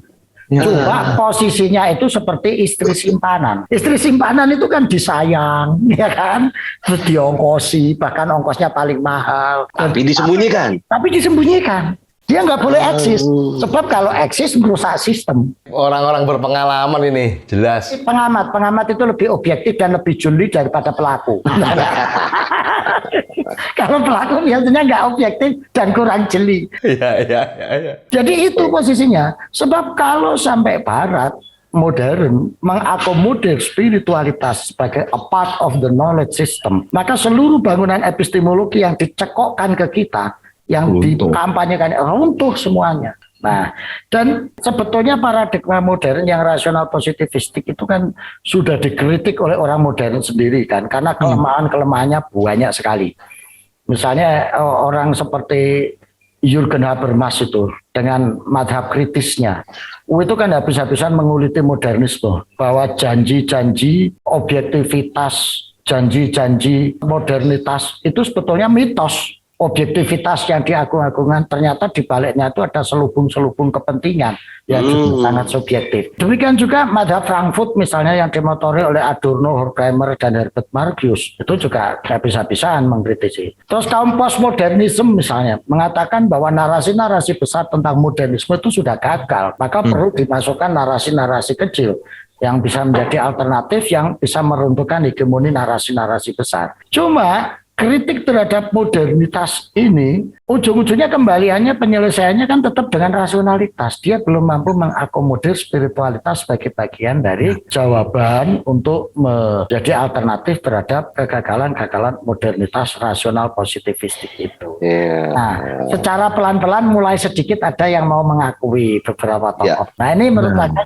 Coba posisinya itu seperti istri simpanan. Istri simpanan itu kan disayang, ya kan? Terus diongkosi, bahkan ongkosnya paling mahal. Tapi disembunyikan. Tapi disembunyikan. Dia nggak boleh eksis. Sebab kalau eksis merusak sistem. Orang-orang berpengalaman ini, jelas. Pengamat itu lebih objektif dan lebih jeli daripada pelaku. Kalau pelaku biasanya nggak objektif dan kurang jeli. Iya. Jadi itu posisinya. Sebab kalau sampai Barat modern mengakomodir spiritualitas sebagai a part of the knowledge system, maka seluruh bangunan epistemologi yang dicekokkan ke kita, yang dikampanyekan runtuh semuanya. Nah, dan sebetulnya paradigma modern yang rasional positivistik itu kan sudah dikritik oleh orang modern sendiri kan, karena kelemahan-kelemahannya banyak sekali. Misalnya orang seperti Jürgen Habermas itu dengan madhab kritisnya, itu kan habis-habisan menguliti modernisme bahwa janji-janji objektivitas, janji-janji modernitas itu sebetulnya mitos. objektivitas yang diagung-agungkan, ternyata di baliknya itu ada selubung-selubung kepentingan yang juga sangat subjektif. Demikian juga madhab Frankfurt misalnya yang dimotori oleh Adorno, Horkheimer, dan Herbert Marcuse, itu juga habis-habisan mengkritisi. Terus kaum postmodernisme misalnya mengatakan bahwa narasi-narasi besar tentang modernisme itu sudah gagal, maka perlu dimasukkan narasi-narasi kecil yang bisa menjadi alternatif, yang bisa meruntuhkan hegemoni narasi-narasi besar. Cuma kritik terhadap modernitas ini ujung-ujungnya kembaliannya penyelesaiannya kan tetap dengan rasionalitas. Dia belum mampu mengakomodir spiritualitas sebagai bagian dari jawaban untuk menjadi alternatif terhadap kegagalan-kegagalan modernitas rasional positivistik itu. Nah, secara pelan-pelan mulai sedikit ada yang mau mengakui beberapa tokoh. Nah, ini menurut saya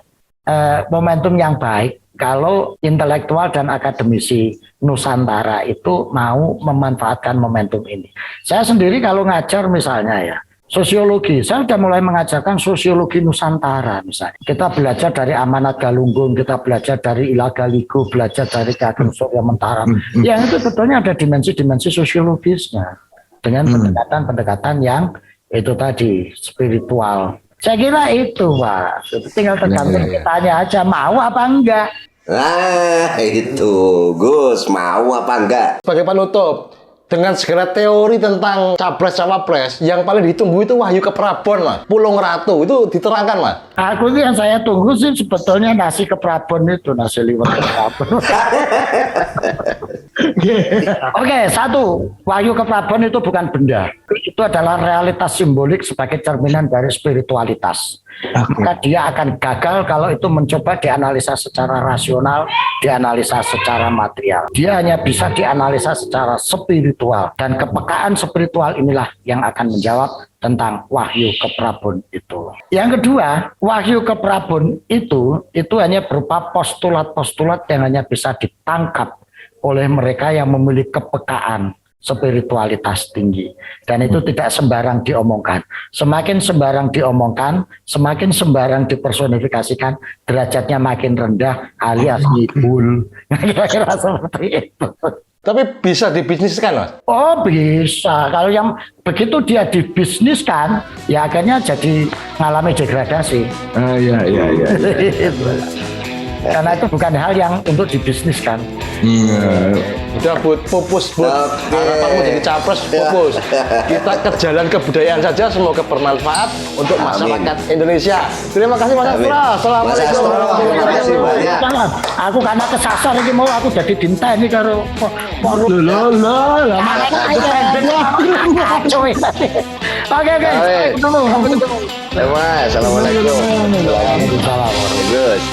momentum yang baik kalau intelektual dan akademisi Nusantara itu mau memanfaatkan momentum ini. Saya sendiri kalau ngajar misalnya ya, sosiologi, saya sudah mulai mengajarkan sosiologi Nusantara misalnya. Kita belajar dari Amanat Galunggung, kita belajar dari Ila Galigo, belajar dari Ki Ageng Surya Mentara. Yang itu sebetulnya ada dimensi-dimensi sosiologisnya dengan pendekatan-pendekatan yang itu tadi spiritual. Saya kira itu, Pak. Tinggal tergantung kitanya aja mau apa enggak. Nah, itu Gus, mau apa enggak? Sebagai penutup, dengan segala teori tentang capres-cawapres, yang paling ditunggu itu Wahyu Keprabon, Mas. Pulung Ratu, itu diterangkan, Mas. Aku yang saya tunggu sih sebetulnya nasi keprabon itu, nasi liwet keprabon. Oke, satu, Wahyu Keprabon itu bukan benda. Itu adalah realitas simbolik sebagai cerminan dari spiritualitas. Maka dia akan gagal kalau itu mencoba dianalisa secara rasional, dianalisa secara material. Dia hanya bisa dianalisa secara spiritual. Dan kepekaan spiritual inilah yang akan menjawab tentang Wahyu Keprabon itu. Yang kedua, Wahyu Keprabon itu hanya berupa postulat-postulat yang hanya bisa ditangkap oleh mereka yang memiliki kepekaan spiritualitas tinggi, dan itu tidak sembarang diomongkan. Semakin sembarang diomongkan, semakin sembarang dipersonifikasikan, derajatnya makin rendah alias ibul. Kira-kira seperti itu. Tapi bisa dibisniskan, Mas? Oh bisa. Kalau yang begitu dia dibisniskan, ya akhirnya jadi mengalami degradasi. Iya. Karena itu bukan hal yang untuk dibisniskan. Udah pupus, harapanmu jadi capres, pupus. Kita ke jalan kebudayaan saja, semoga bermanfaat untuk masyarakat Indonesia. Terima kasih Mas Astra. Assalamualaikum. Terima kasih banyak. Jangan, aku karena kesasar ini mau aku jadi dinta ini karo Oke. Assalamualaikum. Assalamualaikum. Gus.